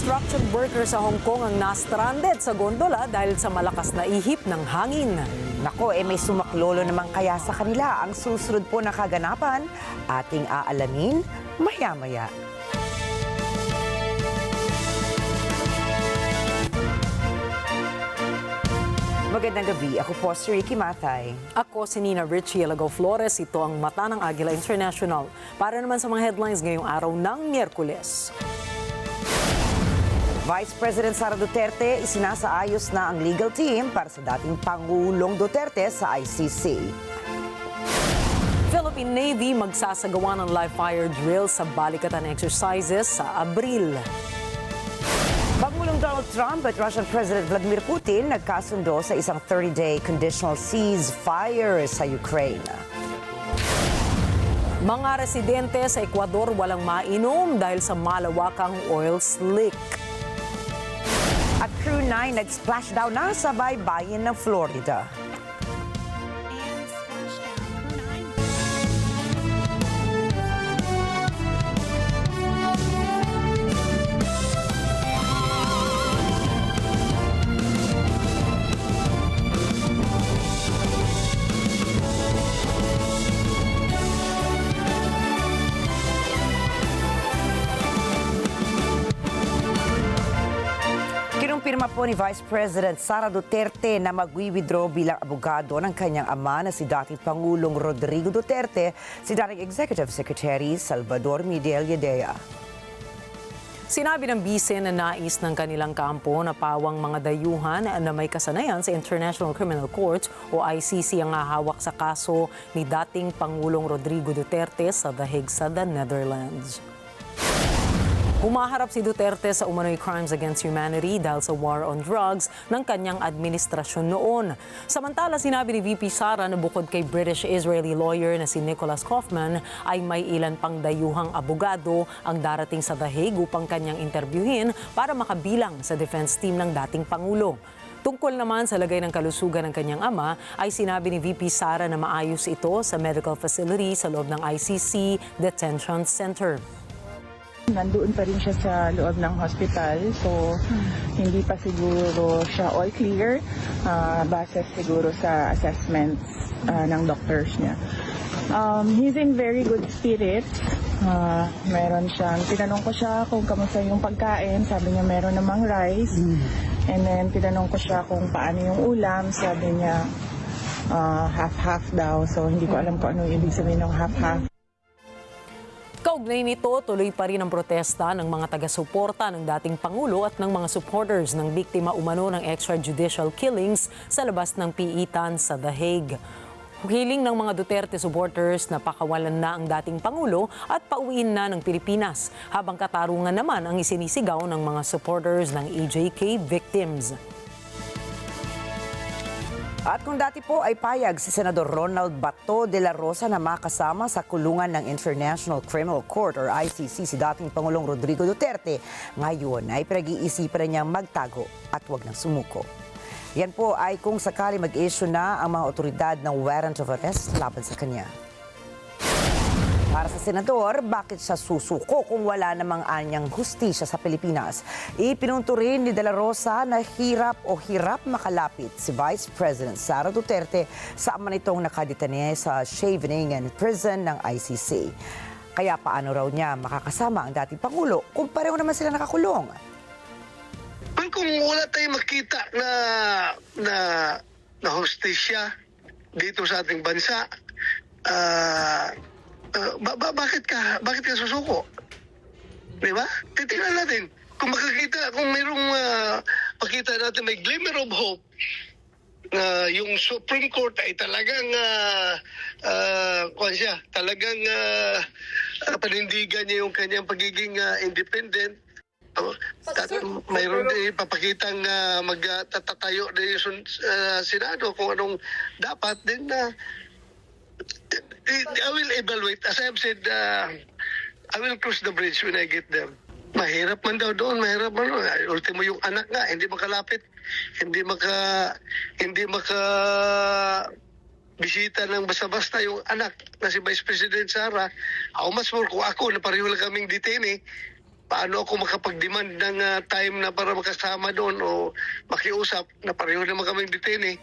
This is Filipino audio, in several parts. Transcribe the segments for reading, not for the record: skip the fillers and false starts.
Construction worker sa Hong Kong ang na-stranded sa gondola dahil sa malakas na ihip ng hangin. Nako, may sumaklolo naman kaya sa kanila. Ang susunod po na kaganapan, ating aalamin maya-maya. Magandang gabi. Ako po si Rikki Mathay. Ako si Rikki, Alagao, Flores. Ito ang Mata ng Agila International. Para naman sa mga headlines ngayong araw ng Miyerkules. Vice President Sara Duterte, isinasaayos na ang legal team para sa dating Pangulong Duterte sa ICC. Philippine Navy magsasagawa ng live fire drill sa balikatan exercises sa Abril. Pangulong Donald Trump at Russian President Vladimir Putin nagkasundo sa isang 30-day conditional ceasefire sa Ukraine. Mga residente sa Ecuador walang mainom dahil sa malawakang oil slick. At Crew 9 nag-splashdown na sa baybayin ng Florida. Kinumpirma po ni Vice President Sara Duterte na magwi-withdraw bilang abogado ng kanyang ama na si dating Pangulong Rodrigo Duterte, si dating Executive Secretary Salvador Miguel Yedea. Sinabi ng bise na nais ng kanilang kampo na pawang mga dayuhan na may kasanayan sa International Criminal Court o ICC ang hahawak sa kaso ni dating Pangulong Rodrigo Duterte sa The Hague sa The Netherlands. Humaharap si Duterte sa umano'y crimes against humanity dahil sa war on drugs ng kanyang administrasyon noon. Samantala, sinabi ni VP Sara na bukod kay British-Israeli lawyer na si Nicholas Kaufman ay may ilan pang dayuhang abogado ang darating sa The Hague upang kanyang interbyuhin para makabilang sa defense team ng dating Pangulo. Tungkol naman sa lagay ng kalusugan ng kanyang ama, ay sinabi ni VP Sara na maayos ito sa medical facility sa loob ng ICC Detention Center. Nandoon pa rin siya sa loob ng hospital, so hindi pa siguro siya all clear base siguro sa assessments ng doctors niya. He's in very good spirits. Meron siyang, tinanong ko siya kung kamusta yung pagkain, sabi niya meron namang rice. And then tinanong ko siya kung paano yung ulam, sabi niya half-half daw, so hindi ko alam kung ano yung ibig sabihin ng half-half. Kaugnay nito, tuloy pa rin ang protesta ng mga taga-suporta ng dating Pangulo at ng mga supporters ng biktima umano ng extrajudicial killings sa labas ng piitan sa The Hague. Hiling ng mga Duterte supporters na pakawalan na ang dating Pangulo at pauwiin na ng Pilipinas, habang katarungan naman ang isinisigaw ng mga supporters ng EJK victims. At kung dati po ay payag si Senador Ronald Bato de la Rosa na makasama sa kulungan ng International Criminal Court or ICC si dating Pangulong Rodrigo Duterte, ngayon ay pinag-iisipan niyang magtago at huwag nang sumuko. Yan po ay kung sakali mag-issue na ang mga otoridad ng warrant of arrest laban sa kanya. Para sa senador, bakit siya susuko kung wala namang anyang hustisya sa Pilipinas? Ipinunto rin ni De La Rosa na hirap makalapit si Vice President Sara Duterte sa ama nitong nakadetene sa Scheveningen prison ng ICC. Kaya paano raw niya makakasama ang dating Pangulo kung pareho naman sila nakakulong? Kung wala tayong makita na hustisya dito sa ating bansa, bakit ka susuko? Di ba? Titingnan natin. Kung mayroong makita natin may glimmer of hope na yung Supreme Court ay talagang panindigan niya yung kanyang pagiging independent. Mayroon din papakitang magtatayo na yung Senado kung anong dapat din na I will evaluate. As I've said, I will cross the bridge when I get there. Mahirap man daw doon, mahirap man doon. Ultimo yung anak nga, hindi makalapit, hindi maka bisita ng basta-basta yung anak na si Vice President Sara. How much more kung ako na pareho lang kaming detainee, paano ako makapag-demand ng time na para makasama doon o makiusap na pareho naman kaming detainee.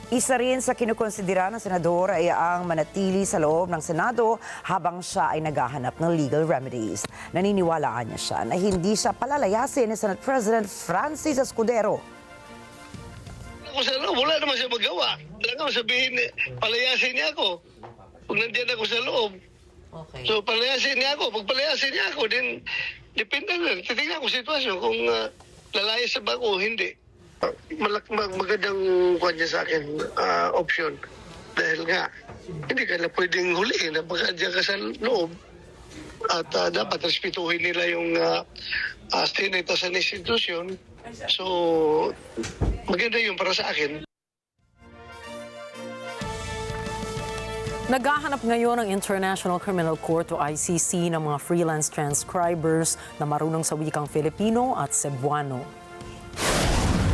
Isa rin sa kinukonsidera ng senador ay ang manatili sa loob ng Senado habang siya ay naghahanap ng legal remedies. Naniniwalaan niya siya na hindi siya palalayasin ni Senate President Francis Escudero. Ako sa loob, wala naman siya magawa. Talagang sabihin, palayasin niya ako. Kung nandiyan ako sa loob. Okay. So palayasin niya ako. Pag palayasin niya ako, then depende lang. Titignan ko sitwasyon kung lalayas ba ako o hindi. Magandang kuha niya sa akin option. Dahil nga, hindi ka na pwedeng huliin na baka diyan ka sa loob. At dapat respetuhin nila yung stinita sa institusyon. So, maganda yun para sa akin. Naghahanap ngayon ang International Criminal Court o ICC ng mga freelance transcribers na marunong sa wikang Filipino at Cebuano.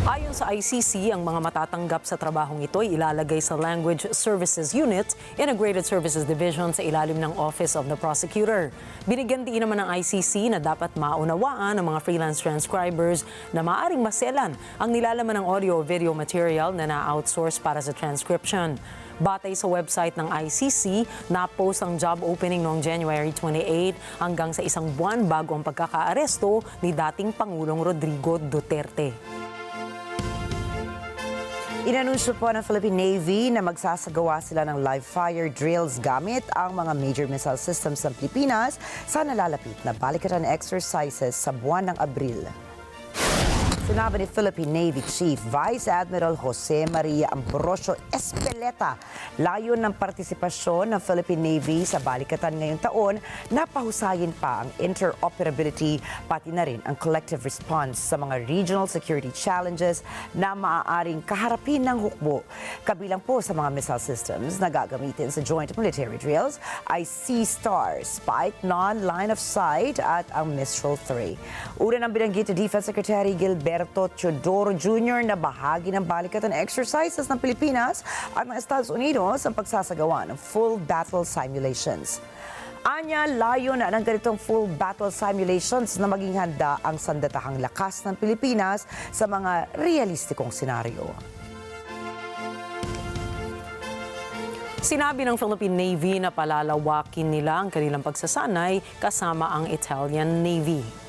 Ayon sa ICC, ang mga matatanggap sa trabahong ito ay ilalagay sa Language Services Unit, Integrated Services Division sa ilalim ng Office of the Prosecutor. Binigyan din naman ng ICC na dapat maunawaan ng mga freelance transcribers na maaaring maselan ang nilalaman ng audio o video material na na-outsource para sa transcription. Batay sa website ng ICC, na-post ang job opening noong January 28 hanggang sa isang buwan bago ang pagkakaaresto ni dating Pangulong Rodrigo Duterte. Inanunsyo po ng Philippine Navy na magsasagawa sila ng live fire drills gamit ang mga major missile systems ng Pilipinas sa nalalapit na balikatan exercises sa buwan ng Abril. Sinabi ni Philippine Navy Chief Vice Admiral Jose Maria Ambrosio Espeleta, layon ng partisipasyon ng Philippine Navy sa balikatan ngayong taon na pahusayin pa ang interoperability pati na rin ang collective response sa mga regional security challenges na maaaring kaharapin ng hukbo. Kabilang po sa mga missile systems na gagamitin sa joint military drills ay Sea Star, Spike, Non-Line of Sight at ang Mistral 3. Una ng binanggit ni Defense Secretary Gilberto Teodoro Jr. na bahagi ng balikatan exercises ng Pilipinas at ng Estados Unidos ang pagsasagawa ng full battle simulations. Anya, layo na ng ganitong full battle simulations na maging handa ang sandatahang lakas ng Pilipinas sa mga realistikong senaryo. Sinabi ng Philippine Navy na palalawakin nila ang kanilang pagsasanay kasama ang Italian Navy.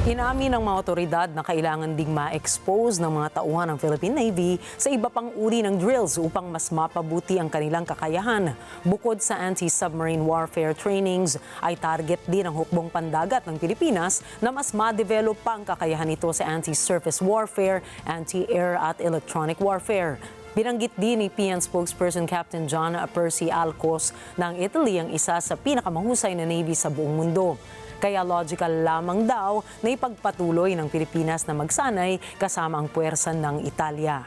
Inamin ng mga otoridad na kailangan ding ma-expose ng mga tauhan ng Philippine Navy sa iba pang uri ng drills upang mas mapabuti ang kanilang kakayahan. Bukod sa anti-submarine warfare trainings, ay target din ang hukbong pandagat ng Pilipinas na mas ma-develop pa ang kakayahan nito sa anti-surface warfare, anti-air at electronic warfare. Binanggit din ni PN spokesperson Captain John Percy Alcos na ang Italy ang isa sa pinakamahusay na Navy sa buong mundo. Kaya logical lamang daw na ipagpatuloy ng Pilipinas na magsanay kasama ang puwersa ng Italia.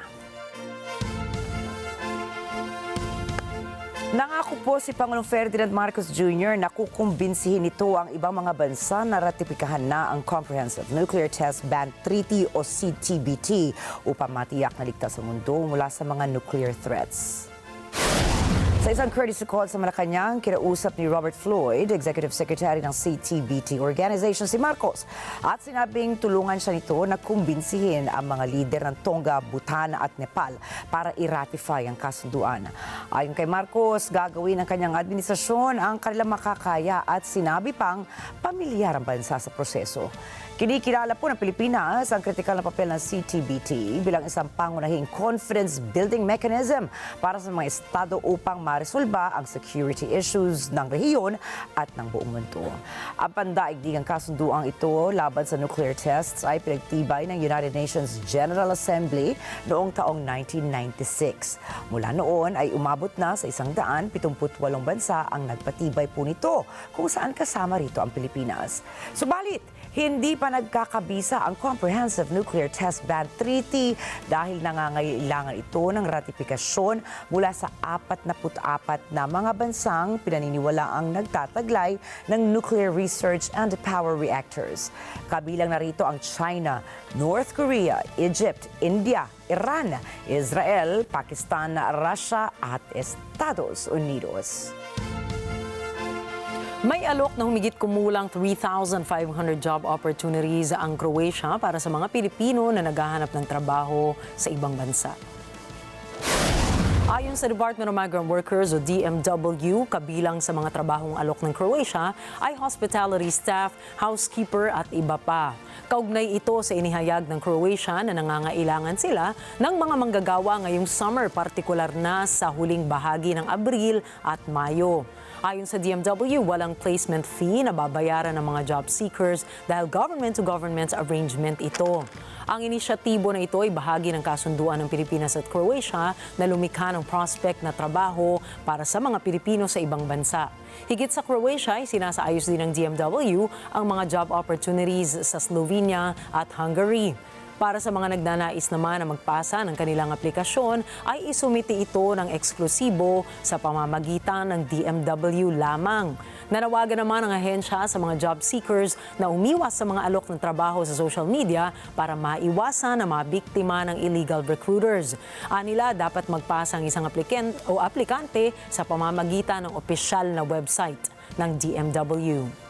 Nangako po si Pangulong Ferdinand Marcos Jr. na kukumbinsihin ito ang ibang mga bansa na ratipikahan na ang Comprehensive Nuclear Test Ban Treaty o CTBT upang matiyak na ligtas ang mundo mula sa mga nuclear threats. Sa isang courtesy call sa Malacanang, kinausap ni Robert Floyd, Executive Secretary ng CTBT Organization si Marcos, at sinabing tulungan siya nito na kumbinsihin ang mga lider ng Tonga, Bhutan at Nepal para i-ratify ang kasunduan. Ayon kay Marcos, gagawin ng kanyang administrasyon ang kanilang makakaya at sinabi pang pamilyar ang bansa sa proseso. Kinikilala po ng Pilipinas ang kritikal na papel ng CTBT bilang isang pangunahing confidence-building mechanism para sa mga estado upang maresolba ang security issues ng rehiyon at ng buong mundo. Ang pandaigdigang kasunduang ito laban sa nuclear tests ay pinagtibay ng United Nations General Assembly noong taong 1996. Mula noon ay umabot na sa 178 bansa ang nagpatibay po nito, kung saan kasama rito ang Pilipinas. Subalit, hindi pa nagkakabisa ang Comprehensive Nuclear Test Ban Treaty dahil nangangailangan ito ng ratifikasyon mula sa 44 na mga bansang pinaniniwalaang nagtataglay ng nuclear research and power reactors. Kabilang narito ang China, North Korea, Egypt, India, Iran, Israel, Pakistan, Russia at Estados Unidos. May alok na humigit kumulang 3,500 job opportunities ang Croatia para sa mga Pilipino na naghahanap ng trabaho sa ibang bansa. Ayon sa Department of Migrant Workers o DMW, kabilang sa mga trabahong alok ng Croatia ay hospitality staff, housekeeper at iba pa. Kaugnay ito sa inihayag ng Croatia na nangangailangan sila ng mga manggagawa ngayong summer, partikular na sa huling bahagi ng Abril at Mayo. Ayon sa DMW, walang placement fee na babayaran ng mga job seekers dahil government-to-government arrangement ito. Ang inisyatibo na ito ay bahagi ng kasunduan ng Pilipinas at Croatia na lumikha ng prospect na trabaho para sa mga Pilipino sa ibang bansa. Higit sa Croatia ay sinasaayos din ng DMW ang mga job opportunities sa Slovenia at Hungary. Para sa mga nagnanais naman na magpasa ng kanilang aplikasyon, ay isumiti ito ng eksklusibo sa pamamagitan ng DMW lamang. Nanawagan naman ang ahensya sa mga job seekers na umiwas sa mga alok ng trabaho sa social media para maiwasan ang mga biktima ng illegal recruiters. Anila, dapat magpasa ang isang aplikante sa pamamagitan ng opisyal na website ng DMW.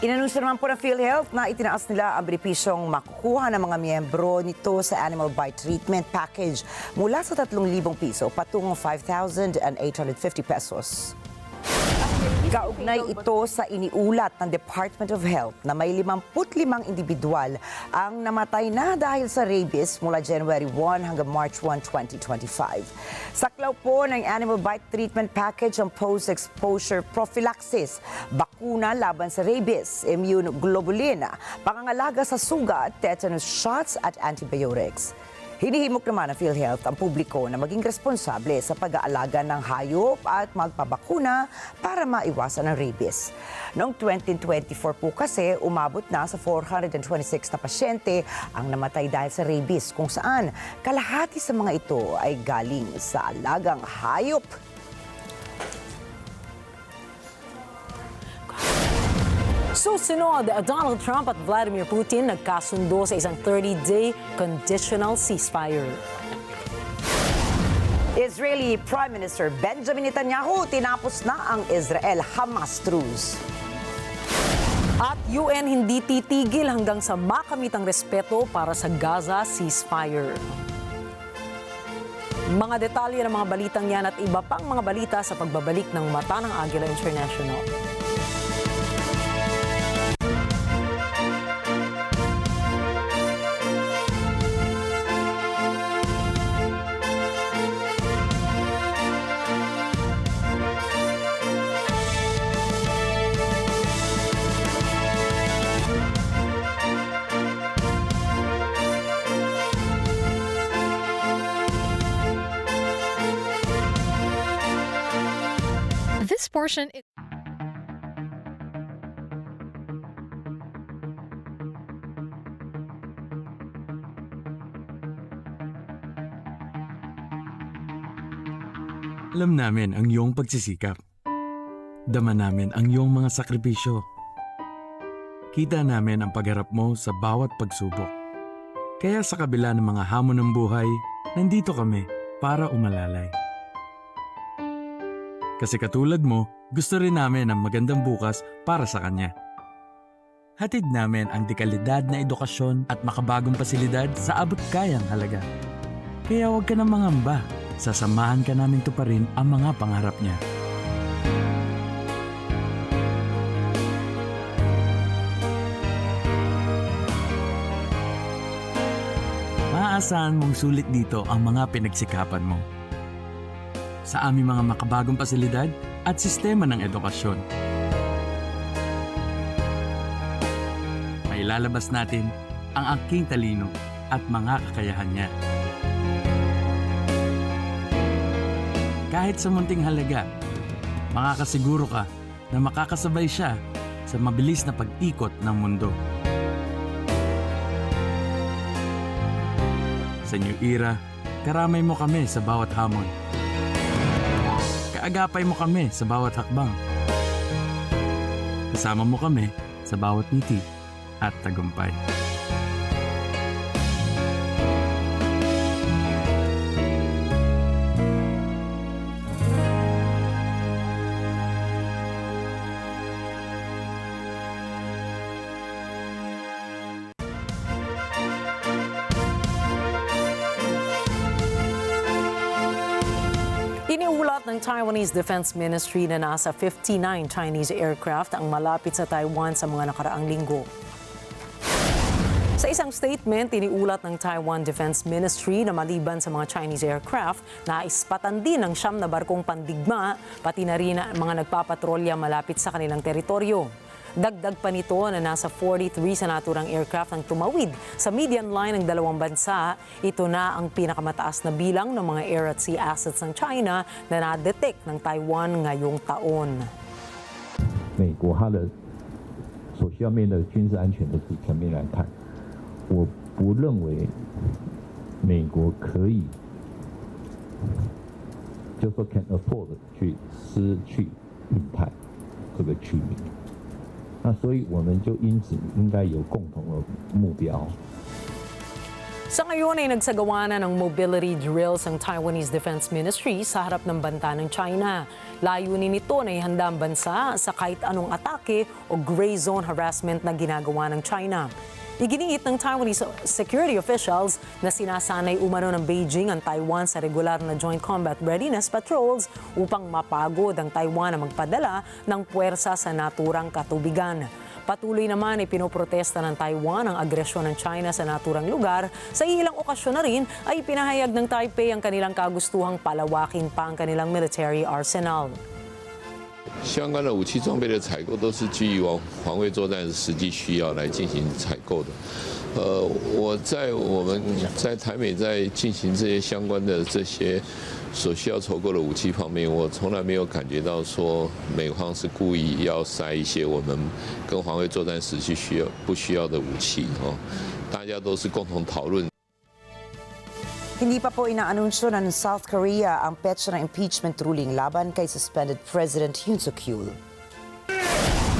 Inanunsyo naman po ng PhilHealth na itinaas nila ang benepisyong makukuha ng mga miyembro nito sa Animal Bite Treatment Package mula sa 3,000 piso patungong 5,850 pesos. Kaugnay ito sa iniulat ng Department of Health na may 55 individual ang namatay na dahil sa rabies mula January 1 hanggang March 1, 2025. Saklaw po ng Animal Bite Treatment Package ang post-exposure prophylaxis, bakuna laban sa rabies, immune globulin, pangangalaga sa sugat, tetanus shots at antibiotics. Hinihimok naman ng PhilHealth ang publiko na maging responsable sa pag-aalaga ng hayop at magpabakuna para maiwasan ang rabies. Noong 2024 po kasi, umabot na sa 426 na pasyente ang namatay dahil sa rabies, kung saan kalahati sa mga ito ay galing sa alagang hayop. Susunod, Donald Trump at Vladimir Putin nagkasundo sa isang 30-day conditional ceasefire. Israeli Prime Minister Benjamin Netanyahu tinapos na ang Israel-Hamas truce. At UN hindi titigil hanggang sa makamitang respeto para sa Gaza ceasefire. Mga detalye ng mga balitang yan at iba pang mga balita sa pagbabalik ng Mata ng Agila International. This portion is Alam namin ang iyong pagsisikap. Dama namin ang iyong mga sakripisyo. Kita namin ang pagharap mo sa bawat pagsubok. Kaya sa kabila ng mga hamon ng buhay, nandito kami para umalalay. Kasi katulad mo, gusto rin namin ang magandang bukas para sa kanya. Hatid namin ang dekalidad na edukasyon at makabagong pasilidad sa abot kayang halaga. Kaya huwag ka nang mangamba. Sasamahan ka namin tuparin ang mga pangarap niya. Maaasahan mong sulit dito ang mga pinagsikapan mo. Sa aming mga makabagong pasilidad at sistema ng edukasyon. Mailalabas natin ang aking talino at mga kakayahan niya. Kahit sa munting halaga, makakasiguro ka na makakasabay siya sa mabilis na pag-ikot ng mundo. Sa new era, karamay mo kami sa bawat hamon. Kaagapay mo kami sa bawat hakbang. Kasama mo kami sa bawat ngiti at tagumpay. Iniulat ng Taiwanese Defense Ministry na nasa 59 Chinese aircraft ang malapit sa Taiwan sa mga nakaraang linggo. Sa isang statement, iniulat ng Taiwan Defense Ministry na maliban sa mga Chinese aircraft, naispatan din ang 9 na barkong pandigma, pati na rin ang mga nagpapatrolya malapit sa kanilang teritoryo. Dagdag pa nito na nasa 43 sa naturang aircraft ang tumawid sa median line ng dalawang bansa. Ito na ang pinakamataas na bilang ng mga air at sea assets ng China na na-detect ng Taiwan ngayong taon. 美国它的所需要面对的军事安全的层面来看，我不认为美国可以，就说 can afford 去失去印太这个区域。那所以我们就因此应该有共同的目标。 Sa ngayon ay nagsagawa na ng mobility drills ang Taiwanese Defense Ministry sa harap ng banta ng China. Layunin nito na ihanda ang bansa sa kahit anong atake o gray zone harassment na ginagawa ng China. Iginiit ng Taiwanese security officials na sinasanay umano ng Beijing ang Taiwan sa regular na Joint Combat Readiness Patrols upang mapagod ang Taiwan na magpadala ng puwersa sa naturang katubigan. Patuloy naman ay pinoprotesta ng Taiwan ang agresyon ng China sa naturang lugar. Sa ilang okasyon na rin ay pinahayag ng Taipei ang kanilang kagustuhang palawakin pa ang kanilang military arsenal. 相关的武器装备的采购都是基于防卫作战实际需要来进行采购的。我们在台美在进行这些相关的这些所需要筹购的武器方面，我从来没有感觉到说美方是故意要塞一些我们跟防卫作战实际不需要的武器哦，大家都是共同讨论。 Hindi pa po inaanunsyo ng South Korea ang petsa ng impeachment ruling laban kay suspended President Yoon Suk-yeol.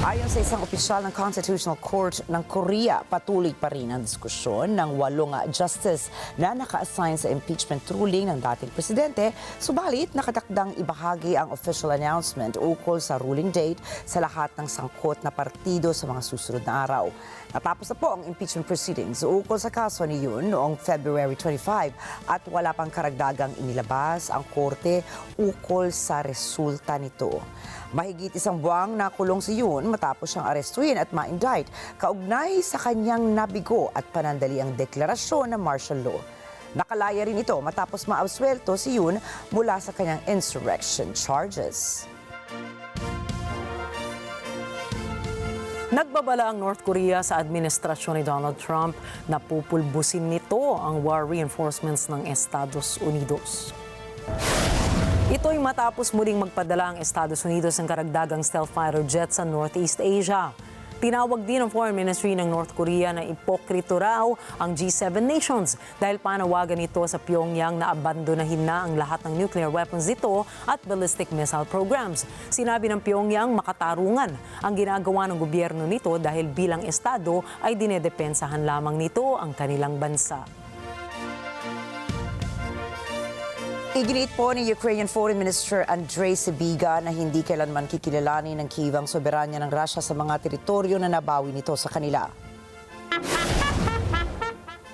Ayon sa isang opisyal ng Constitutional Court ng Korea, patuloy pa rin ang diskusyon ng 8 justice na naka-assign sa impeachment ruling ng dating presidente, subalit nakatakdang ibahagi ang official announcement ukol sa ruling date sa lahat ng sangkot na partido sa mga susunod na araw. Natapos na po ang impeachment proceedings ukol sa kaso ni Yoon noong February 25 at wala pang karagdagang inilabas ang korte ukol sa resulta nito. Mahigit 1 buwang nakulong si Yoon matapos siyang arestuhin at ma-indict kaugnay sa kanyang nabigo at panandaliang deklarasyon ng martial law. Nakalaya rin ito matapos maabsuelto si Yoon mula sa kanyang insurrection charges. Nagbabala ang North Korea sa administrasyon ni Donald Trump na pupulbusin nito ang war reinforcements ng Estados Unidos. Ito'y matapos muling magpadala ang Estados Unidos ng karagdagang stealth fighter jet sa Northeast Asia. Tinawag din ng Foreign Ministry ng North Korea na ipokrito raw ang G7 nations dahil panawagan nito sa Pyongyang na abandonahin na ang lahat ng nuclear weapons nito at ballistic missile programs. Sinabi ng Pyongyang makatarungan ang ginagawa ng gobyerno nito dahil bilang estado ay dinedepensahan lamang nito ang kanilang bansa. Iginiit po ni Ukrainian Foreign Minister Andrei Sybiga na hindi kailanman kikilalanin ng Kyiv ang soberanya ng Russia sa mga teritoryo na nabawi nito sa kanila.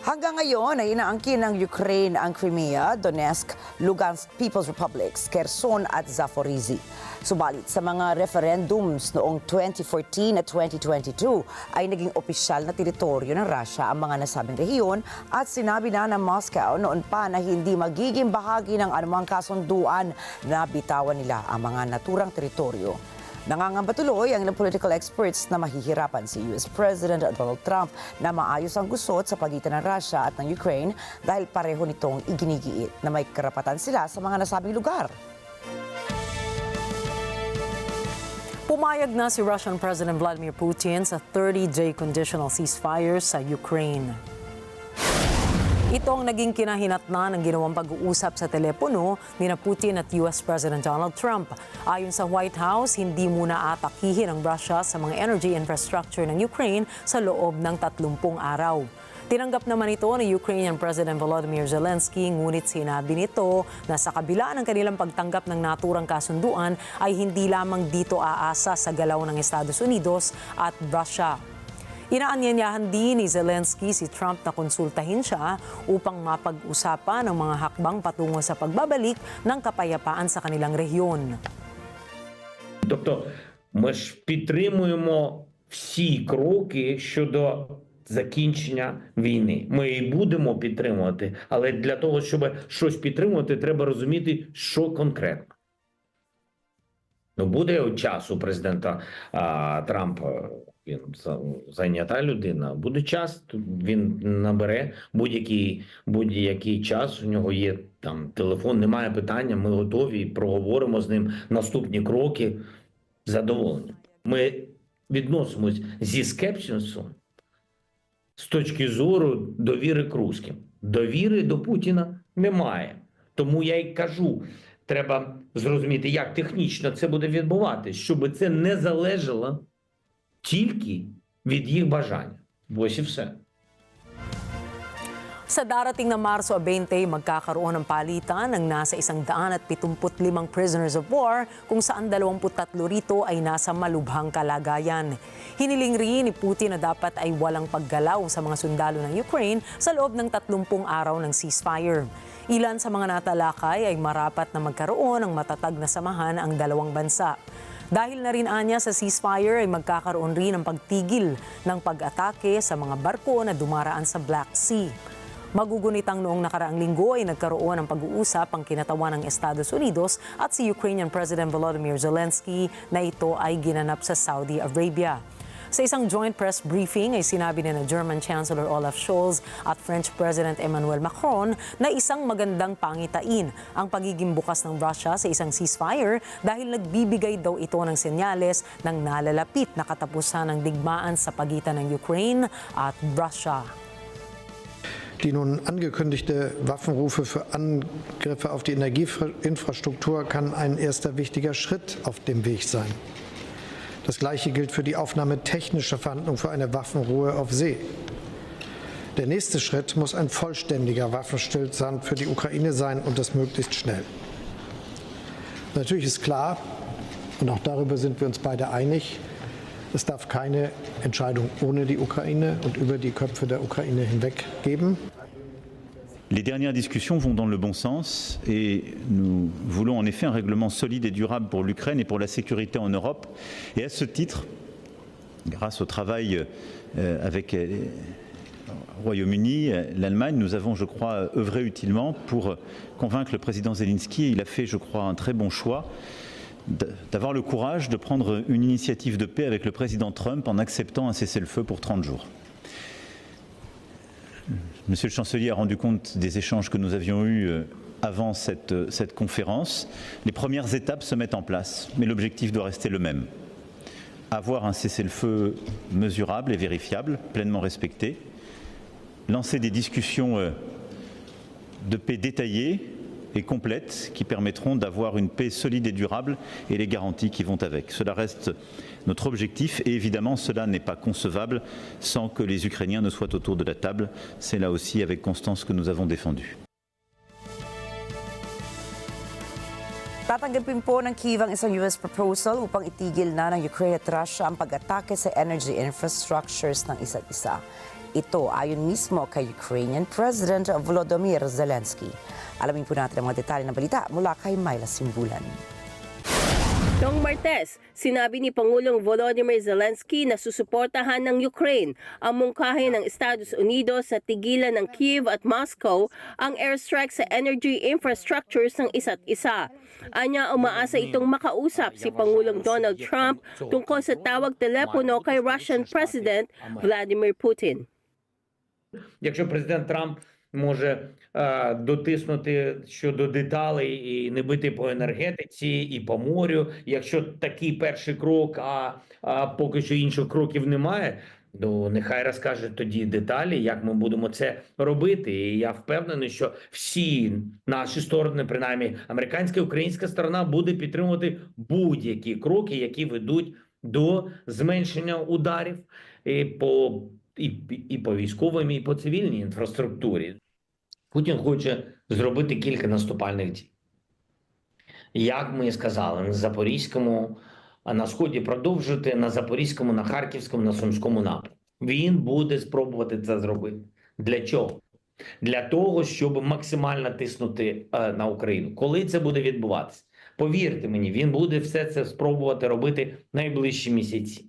Hanggang ngayon ay inaangkin ng Ukraine ang Crimea, Donetsk, Lugansk People's Republics, Kherson at Zaporizhzhia. Subalit sa mga referendums noong 2014 at 2022 ay naging opisyal na teritoryo ng Russia ang mga nasabing rehiyon at sinabi na ng Moscow noon pa na hindi magiging bahagi ng anumang kasunduan na bitawan nila ang mga naturang teritoryo. Nangangamba tuloy ang ilang political experts na mahihirapan si US President Donald Trump na maayos ang gusot sa pagitan ng Russia at ng Ukraine dahil pareho nitong iginigiit na may karapatan sila sa mga nasabing lugar. Pumayag na si Russian President Vladimir Putin sa 30-day conditional ceasefire sa Ukraine. Ito ang naging kinahinatnan ng ginawang pag-uusap sa telepono ni Putin at US President Donald Trump. Ayon sa White House, hindi muna atakihin ang Russia sa mga energy infrastructure ng Ukraine sa loob ng 30 araw. Tinanggap naman ito ni Ukrainian President Volodymyr Zelensky, ngunit sinabi nito na sa kabila ng kanilang pagtanggap ng naturang kasunduan ay hindi lamang dito aasa sa galaw ng Estados Unidos at Russia. Inaanyayahan din ni Zelensky si Trump na konsultahin siya upang mapag-usapan ang mga hakbang patungo sa pagbabalik ng kapayapaan sa kanilang rehiyon. Тобто ми ж підтримуємо всі кроки щодо закінчення війни. Ми і будемо підтримувати, але для того, щоб щось підтримувати, треба розуміти, що конкретно. Ну, буде час у президента Трампа, він зайнята людина, буде час, він набере будь-який час, у нього є там телефон, немає питання, ми готові, проговоримо з ним наступні кроки з задоволенням. Ми відносимось зі скепсисом з точки зору довіри к русським. Довіри до Путіна немає. Тому я й кажу, треба зрозуміти, як технічно це буде відбуватися, щоб це не залежало тільки від їх бажання. Ось і все. Sa darating na Marso 20, magkakaroon ng palitan ng nasa 175 prisoners of war kung saan 23 rito ay nasa malubhang kalagayan. Hiniling rin ni Putin na dapat ay walang paggalaw sa mga sundalo ng Ukraine sa loob ng 30 araw ng ceasefire. Ilan sa mga natalakay ay marapat na magkaroon ng matatag na samahan ang dalawang bansa. Dahil na rin anya sa ceasefire ay magkakaroon rin ng pagtigil ng pag-atake sa mga barko na dumaraan sa Black Sea. Magugunitang noong nakaraang linggo ay nagkaroon ng pag-uusap ang kinatawan ng Estados Unidos at si Ukrainian President Volodymyr Zelensky na ito ay ginanap sa Saudi Arabia. Sa isang joint press briefing ay sinabi ni German Chancellor Olaf Scholz at French President Emmanuel Macron na isang magandang pangitain ang pagiging bukas ng Russia sa isang ceasefire dahil nagbibigay daw ito ng senyales ng nalalapit na katapusan ng digmaan sa pagitan ng Ukraine at Russia. Die nun angekündigte Waffenrufe für Angriffe auf die Energieinfrastruktur kann ein erster wichtiger Schritt auf dem Weg sein. Das Gleiche gilt für die Aufnahme technischer Verhandlungen für eine Waffenruhe auf See. Der nächste Schritt muss ein vollständiger Waffenstillstand für die Ukraine sein und das möglichst schnell. Natürlich ist klar, und auch darüber sind wir uns beide einig, es darf keine Entscheidung ohne die Ukraine und über die Köpfe der Ukraine hinweg geben. Les dernières discussions vont dans le bon sens et nous voulons en effet un règlement solide et durable pour l'Ukraine et pour la sécurité en Europe. Et à ce titre, grâce au travail avec le Royaume-Uni, l'Allemagne, nous avons, je crois, œuvré utilement pour convaincre le président Zelensky. Il a fait, je crois, un très bon choix d'avoir le courage de prendre une initiative de paix avec le président Trump en acceptant un cessez-le-feu pour 30 jours. Monsieur le chancelier a rendu compte des échanges que nous avions eus avant cette conférence. Les premières étapes se mettent en place, mais l'objectif doit rester le même. Avoir un cessez-le-feu mesurable et vérifiable, pleinement respecté. Lancer des discussions de paix détaillées et complètes qui permettront d'avoir une paix solide et durable et les garanties qui vont avec. Cela reste notre objectif et évidemment cela n'est pas concevable sans que les Ukrainiens ne soient autour de la table. C'est là aussi avec constance que nous avons défendu. Tatanggapin po ng Kyiv ang isang US proposal upang itigil na ng Ukraine at Russia ang pag-atake sa energy infrastructures ng isa't isa. Ito ayon mismo kay Ukrainian President Volodymyr Zelensky. Alamin po natin ang mga detalye ng balita mula kay Myla Simbulan. Noong Martes, sinabi ni Pangulong Volodymyr Zelensky na susuportahan ng Ukraine ang mungkahi ng Estados Unidos sa tigilan ng Kyiv at Moscow ang airstrike sa energy infrastructures ng isa't isa. Anya, umaasa itong makausap si Pangulong Donald Trump tungkol sa tawag telepono kay Russian President Vladimir Putin. Якщо президент Трамп може дотиснути щодо деталей і не бити по енергетиці і по морю, якщо такий перший крок, а поки що інших кроків немає, то нехай розкаже тоді деталі, як ми будемо це робити. І я впевнений, що всі наші сторони, принаймні американська і українська сторона, буде підтримувати будь-які кроки, які ведуть до зменшення ударів і по військовій, і по цивільній інфраструктурі. Путін хоче зробити кілька наступальних дій. Як ми сказали, на Запорізькому, на Сході продовжити, на Запорізькому, на Харківському, на Сумському напрямку. Він буде спробувати це зробити. Для чого? Для того, щоб максимально тиснути на Україну. Коли це буде відбуватися? Повірте мені, він буде все це спробувати робити найближчі місяці.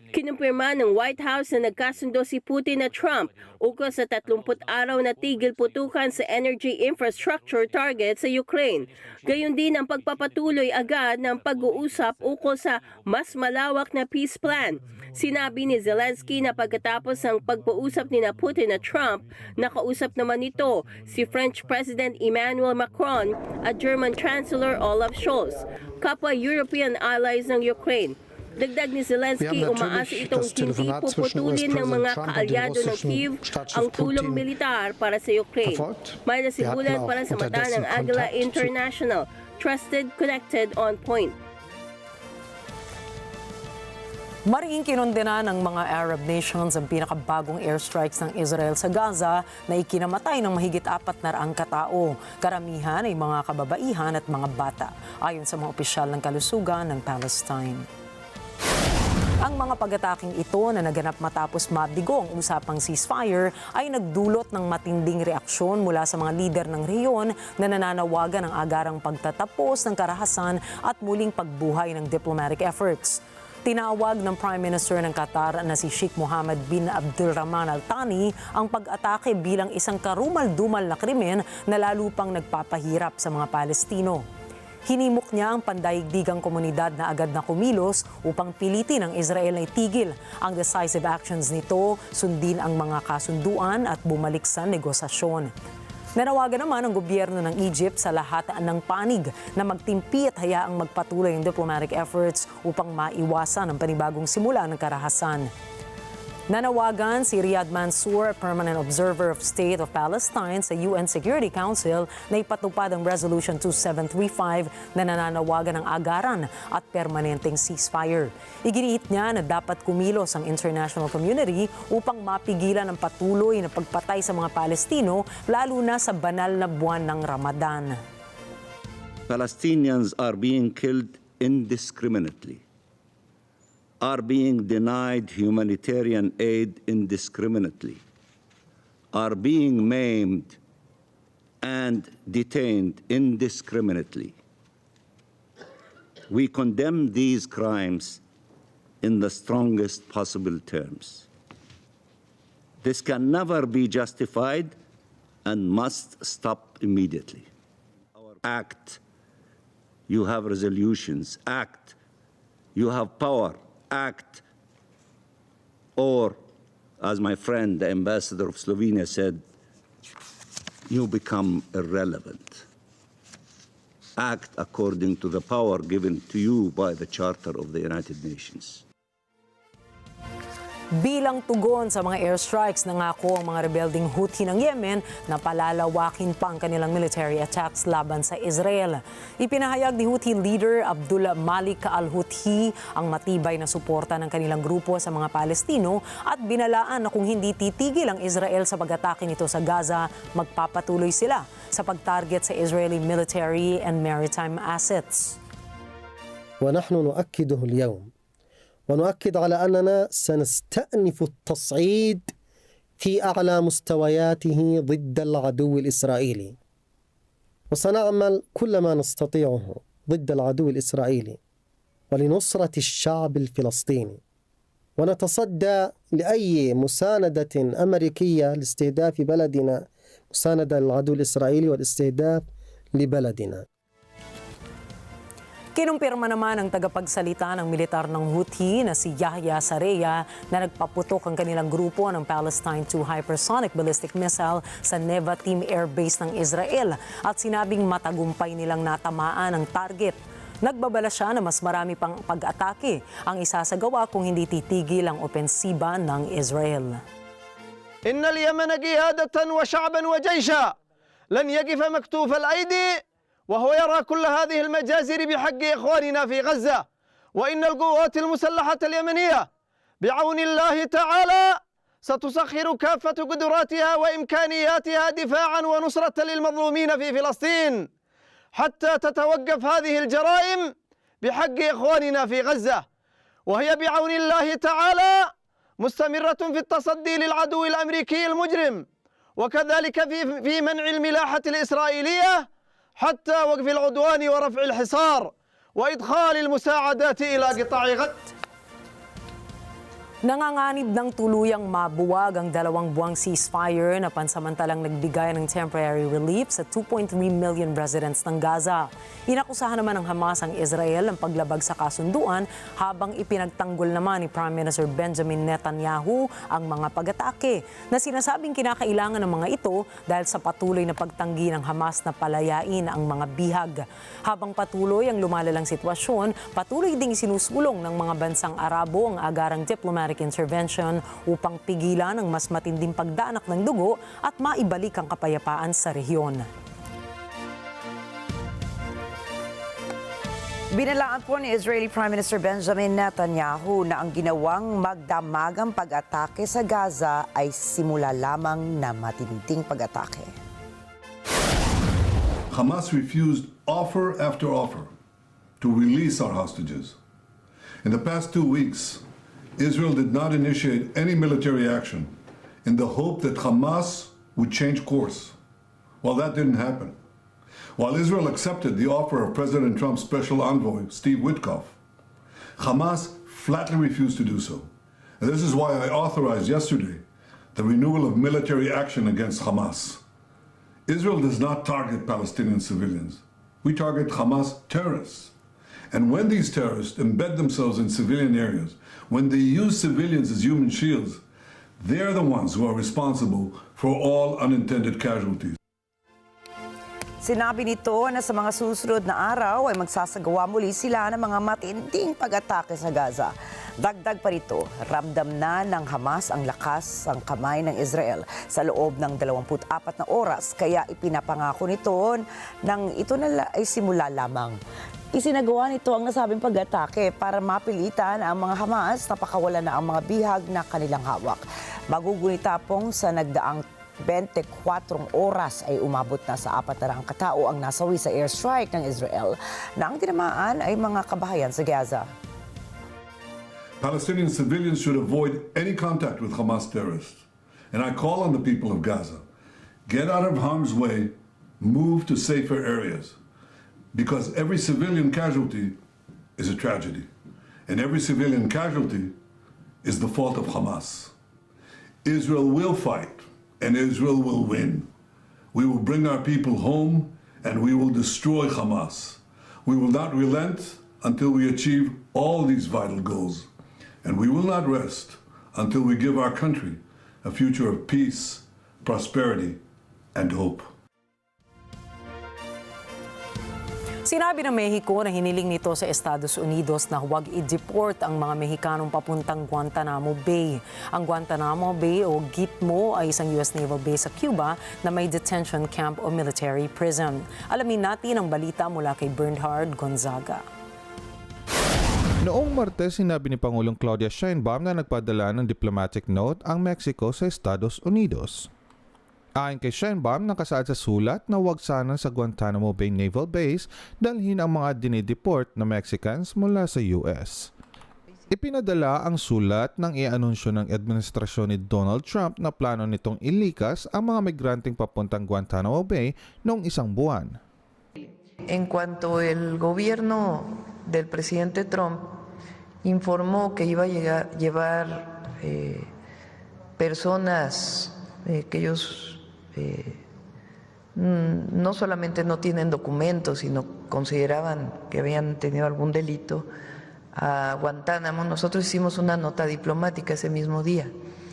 Kinumpirma ng White House na nagkasundo si Putin at Trump ukol sa 30 araw na tigil putukan sa energy infrastructure target sa Ukraine. Gayon din ang pagpapatuloy agad ng pag-uusap ukol sa mas malawak na peace plan. Sinabi ni Zelensky na pagkatapos ng pag-uusap ni Putin at Trump, nakausap naman nito si French President Emmanuel Macron at German Chancellor Olaf Scholz, kapwa European allies ng Ukraine. Dagdag ni Zelensky, umaasa itong hindi puputulin ng mga kaalyado ng Kyiv ang tulong militar para sa Ukraine. May nasimulan para sa mata ng Agila International, trusted, connected, on point. Mariing kinondena ng mga Arab nations ang pinakabagong airstrikes ng Israel sa Gaza na ikinamatay ng mahigit 400 katao. Karamihan ay mga kababaihan at mga bata, ayon sa mga opisyal ng kalusugan ng Palestine. Ang mga pag-ataking ito na naganap matapos mabigo ang usapang ceasefire ay nagdulot ng matinding reaksyon mula sa mga lider ng rehiyon na nananawagan ng agarang pagtatapos ng karahasan at muling pagbuhay ng diplomatic efforts. Tinawag ng Prime Minister ng Qatar na si Sheikh Mohammed bin Abdulrahman Al Thani ang pag-atake bilang isang karumal-dumal na krimen na lalo pang nagpapahirap sa mga Palestino. Hinimok niya ang pandaigdigang komunidad na agad na kumilos upang pilitin ang Israel na itigil ang decisive actions nito, sundin ang mga kasunduan at bumalik sa negosasyon. Nanawagan naman ang gobyerno ng Egypt sa lahat ng panig na magtimpi at hayaang magpatuloy ang diplomatic efforts upang maiwasan ang panibagong simula ng karahasan. Nanawagan si Riyad Mansour, Permanent Observer of State of Palestine sa UN Security Council na ipatupad ang Resolution 2735 na nananawagan ng agaran at permanenteng ceasefire. Iginiit niya na dapat kumilos ang international community upang mapigilan ang patuloy na pagpatay sa mga Palestino, lalo na sa banal na buwan ng Ramadan. Palestinians are being killed indiscriminately, are being denied humanitarian aid indiscriminately, are being maimed and detained indiscriminately. We condemn these crimes in the strongest possible terms. This can never be justified and must stop immediately. Act, you have resolutions. Act, you have power. Act, or, as my friend, the ambassador of Slovenia said, you become irrelevant. Act according to the power given to you by the Charter of the United Nations. Bilang tugon sa mga airstrikes, nangako ang mga rebelding Houthi ng Yemen na palalawakin pa ang kanilang military attacks laban sa Israel. Ipinahayag ni Houthi leader Abdullah Malik al-Houthi ang matibay na suporta ng kanilang grupo sa mga Palestino at binalaan na kung hindi titigil ang Israel sa pag-atake nito sa Gaza, magpapatuloy sila sa pag-target sa Israeli military and maritime assets. ونحن نؤكده اليوم ونؤكد على أننا سنستأنف التصعيد في أعلى مستوياته ضد العدو الإسرائيلي، وسنعمل كل ما نستطيعه ضد العدو الإسرائيلي ولنصرة الشعب الفلسطيني، ونتصدى لأي مساندة أمريكية لاستهداف بلدنا، مساندة للعدو الإسرائيلي والاستهداف لبلدنا. Kinumpirma naman ang tagapagsalita ng militar ng Houthi na si Yahya Sareya na nagpaputok ang kanilang grupo ng Palestine-2 hypersonic ballistic missile sa Nevatim Air Base ng Israel at sinabing matagumpay nilang natamaan ang target. Nagbabala siya na mas marami pang pag-atake ang isasagawa kung hindi titigil ang opensiba ng Israel. إن اليمن قيادة وشعبا وجيشا لن يقف مكتوف الأيدي وهو يرى كل هذه المجازر بحق إخواننا في غزة، وإن القوات المسلحة اليمنية بعون الله تعالى ستسخر كافة قدراتها وإمكانياتها دفاعا ونصرة للمظلومين في فلسطين حتى تتوقف هذه الجرائم بحق إخواننا في غزة، وهي بعون الله تعالى مستمرة في التصدي للعدو الأمريكي المجرم، وكذلك في منع الملاحة الإسرائيلية حتى وقف العدوان ورفع الحصار وإدخال المساعدات إلى قطاع غزة. Nanganganib ng tuluyang mabuwag ang 2 buwang ceasefire na pansamantalang nagbigay ng temporary relief sa 2.3 million residents ng Gaza. Inakusahan naman ng Hamas ang Israel ng paglabag sa kasunduan habang ipinagtanggol naman ni Prime Minister Benjamin Netanyahu ang mga pag-atake na sinasabing kinakailangan ng mga ito dahil sa patuloy na pagtanggi ng Hamas na palayain ang mga bihag. Habang patuloy ang lumalalang sitwasyon, patuloy ding sinusulong ng mga bansang Arabo ang agarang diplomatic intervention upang pigilan ang mas matinding pagdanak ng dugo at maibalik ang kapayapaan sa rehiyon. Binalaan po ni Israeli Prime Minister Benjamin Netanyahu na ang ginawang magdamagang pag-atake sa Gaza ay simula lamang na matinding pag-atake. Hamas refused offer after offer to release our hostages. In the past 2 weeks, Israel did not initiate any military action in the hope that Hamas would change course. Well, that didn't happen. While Israel accepted the offer of President Trump's special envoy, Steve Witkoff, Hamas flatly refused to do so. And this is why I authorized yesterday the renewal of military action against Hamas. Israel does not target Palestinian civilians. We target Hamas terrorists. And when these terrorists embed themselves in civilian areas, when they use civilians as human shields, they're the ones who are responsible for all unintended casualties. Sinabi nito na sa mga susunod na araw ay magsasagawa muli sila ng mga matinding pag-atake sa Gaza. Dagdag pa rito, ramdam na ng Hamas ang lakas ang kamay ng Israel sa loob ng 24 na oras, kaya ipinapangako nito nang ito na ay simula lamang. Isinagawa nito ang nasabing pag-atake para mapilitan ang mga Hamas na pakawalan na ang mga bihag na kanilang hawak. Magugunita pong sa nagdaang 24 oras ay umabot na sa 400 katao ang nasawi sa airstrike ng Israel na ang tinamaan ay mga kabahayan sa Gaza. Palestinian civilians should avoid any contact with Hamas terrorists. And I call on the people of Gaza, get out of harm's way, move to safer areas. Because every civilian casualty is a tragedy. And every civilian casualty is the fault of Hamas. Israel will fight, and Israel will win. We will bring our people home, and we will destroy Hamas. We will not relent until we achieve all these vital goals. And we will not rest until we give our country a future of peace, prosperity, and hope. Sinabi ng Mexico na hiniling nito sa Estados Unidos na huwag i-deport ang mga Mexikanong papuntang Guantanamo Bay. Ang Guantanamo Bay o Gitmo ay isang US naval base sa Cuba na may detention camp o military prison. Alamin natin ang balita mula kay Bernhard Gonzaga. Noong Martes, sinabi ni Pangulong Claudia Sheinbaum na nagpadala ng diplomatic note ang Mexico sa Estados Unidos. Ayon kay Sheinbaum, nakasaad sa sulat na huwag sana sa Guantanamo Bay Naval Base dalhin ang mga dinideport na Mexicans mula sa US. Ipinadala ang sulat ng i-anunsyo ng administrasyon ni Donald Trump na plano nitong ilikas ang mga migranteng papuntang Guantanamo Bay noong 1 buwan. En cuanto el gobierno del presidente Trump informó que iba a llevar personas que ellos no solamente no tienen documentos, sino consideraban que habían tenido algún delito a Guantánamo, nosotros hicimos una nota diplomática ese mismo día.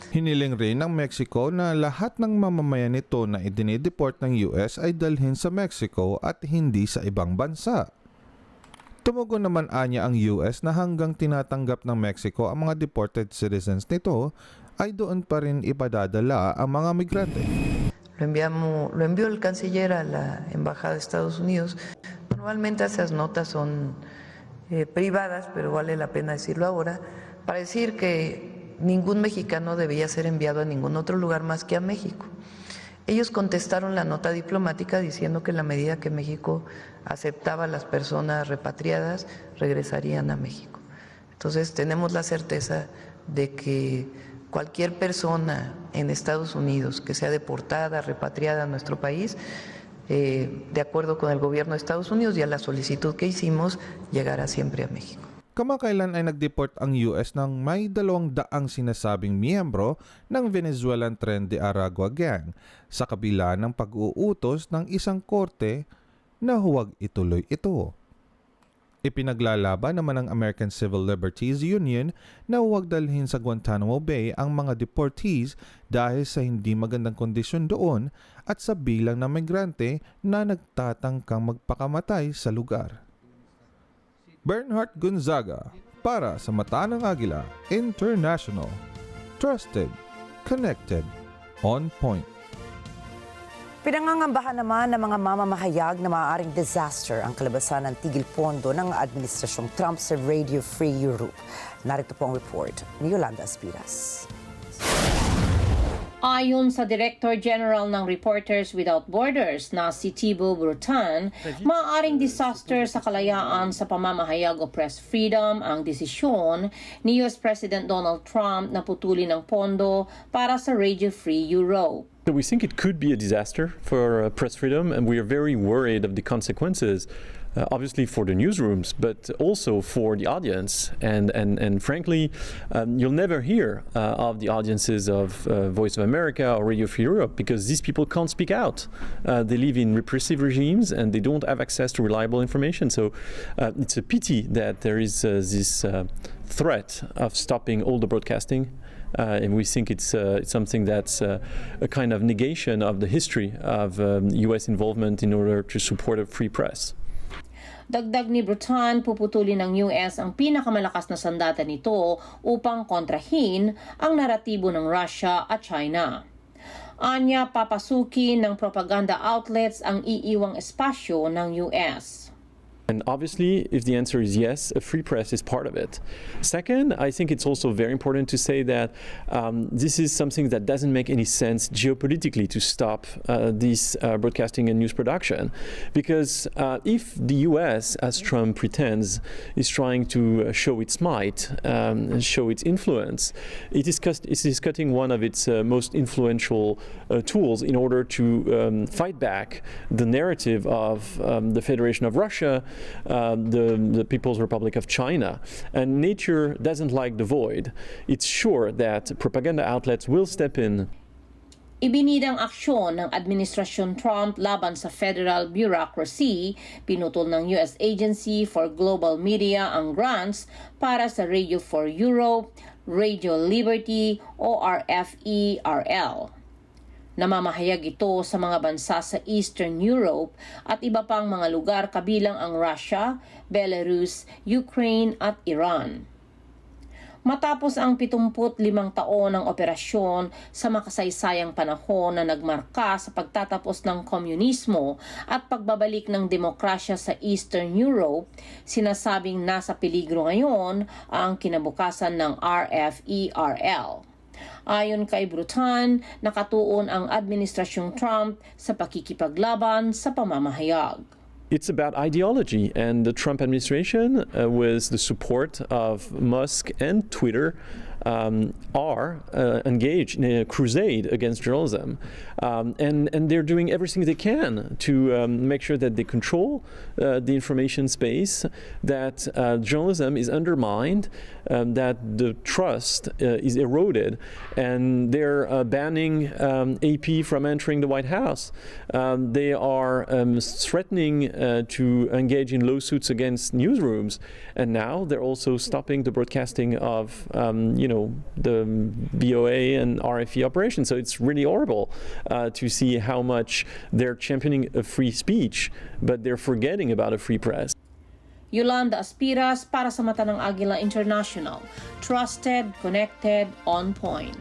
Hiniling rin ng Mexico na lahat ng mamamayan nito na idinideport ng US ay dalhin sa Mexico at hindi sa ibang bansa. Tumugon naman anya ang US na hanggang tinatanggap ng Mexico ang mga deported citizens nito, ay doon pa rin ipadadala ang mga migrante. Lo envió el canciller a la embajada de Estados Unidos. Normalmente esas notas son privadas, pero vale la pena decirlo ahora, para decir que ningún mexicano debía ser enviado a ningún otro lugar más que a México. Ellos contestaron la nota diplomática diciendo que en la medida que México aceptaba a las personas repatriadas, regresarían a México. Entonces tenemos la certeza de que cualquier persona en Estados Unidos que sea deportada, repatriada a nuestro país, de acuerdo con el gobierno de Estados Unidos y a la solicitud que hicimos, llegará siempre a México. Kamakailan ay nag-deport ang US ng may 200 sinasabing miyembro ng Venezuelan Tren de Aragua Gang sa kabila ng pag-uutos ng isang korte na huwag ituloy ito. Ipinaglalaban naman ng American Civil Liberties Union na huwag dalhin sa Guantanamo Bay ang mga deportees dahil sa hindi magandang kondisyon doon at sa bilang ng migrante na nagtatangkang magpakamatay sa lugar. Bernhard Gonzaga para sa Mata ng Agila International. Trusted, connected, on point. Pinangangambahan naman ng mga mamamahayag na maaaring disaster ang kalabasan ng tigil pondo ng Administrasyong Trump sa Radio Free Europe. Narito po ang report ni Yolanda Espiras. Ayon sa Director General ng Reporters Without Borders na si Thibaut Brutin, maaaring disaster sa kalayaan sa pamamahayag o press freedom ang desisyon ni US President Donald Trump na putulin ang pondo para sa Radio Free Europe. So we think it could be a disaster for press freedom, and we are very worried of the consequences, obviously for the newsrooms, but also for the audience. And frankly, you'll never hear of the audiences of Voice of America or Radio Free Europe because these people can't speak out. They live in repressive regimes and they don't have access to reliable information. So it's a pity that there is this threat of stopping all the broadcasting. And we think it's something that's a kind of negation of the history of U.S. involvement in order to support a free press. Dagdag ni Brutin, puputulin ng US ang pinakamalakas na sandata nito upang kontrahin ang naratibo ng Russia at China. Anya, papasukin ng propaganda outlets ang iiwang espasyo ng US. And obviously, if the answer is yes, a free press is part of it. Second, I think it's also very important to say that this is something that doesn't make any sense geopolitically to stop this broadcasting and news production. Because if the US, as Trump pretends, is trying to show its might, show its influence, it is cutting one of its most influential tools in order to fight back the narrative of the Federation of Russia, the People's Republic of China. And nature doesn't like the void. It's sure that propaganda outlets will step in. Ibinidang aksyon ng Administrasyon Trump laban sa federal bureaucracy, pinutol ng US Agency for Global Media ang grants para sa Radio for Europe, Radio Liberty o RFE-RL. Namamahayag ito sa mga bansa sa Eastern Europe at iba pang mga lugar kabilang ang Russia, Belarus, Ukraine at Iran. Matapos ang 75 taon ng operasyon sa makasaysayang panahon na nagmarka sa pagtatapos ng komunismo at pagbabalik ng demokrasya sa Eastern Europe, sinasabing nasa peligro ngayon ang kinabukasan ng RFE-RL. Ayon kay Brutin, nakatuon ang Administrasyong Trump sa pakikipaglaban sa pamamahayag. It's about ideology, and the Trump administration, with the support of Musk and Twitter, are engaged in a crusade against journalism, and they're doing everything they can to make sure that they control the information space, that journalism is undermined, that the trust is eroded, and they're banning AP from entering the White House. They are threatening to engage in lawsuits against newsrooms, and now they're also stopping the broadcasting of the BOA and RFE operations. So it's really horrible to see how much they're championing a free speech, but they're forgetting about a free press. Yolanda Espiras para sa Mata ng Agila International. Trusted, connected, on point.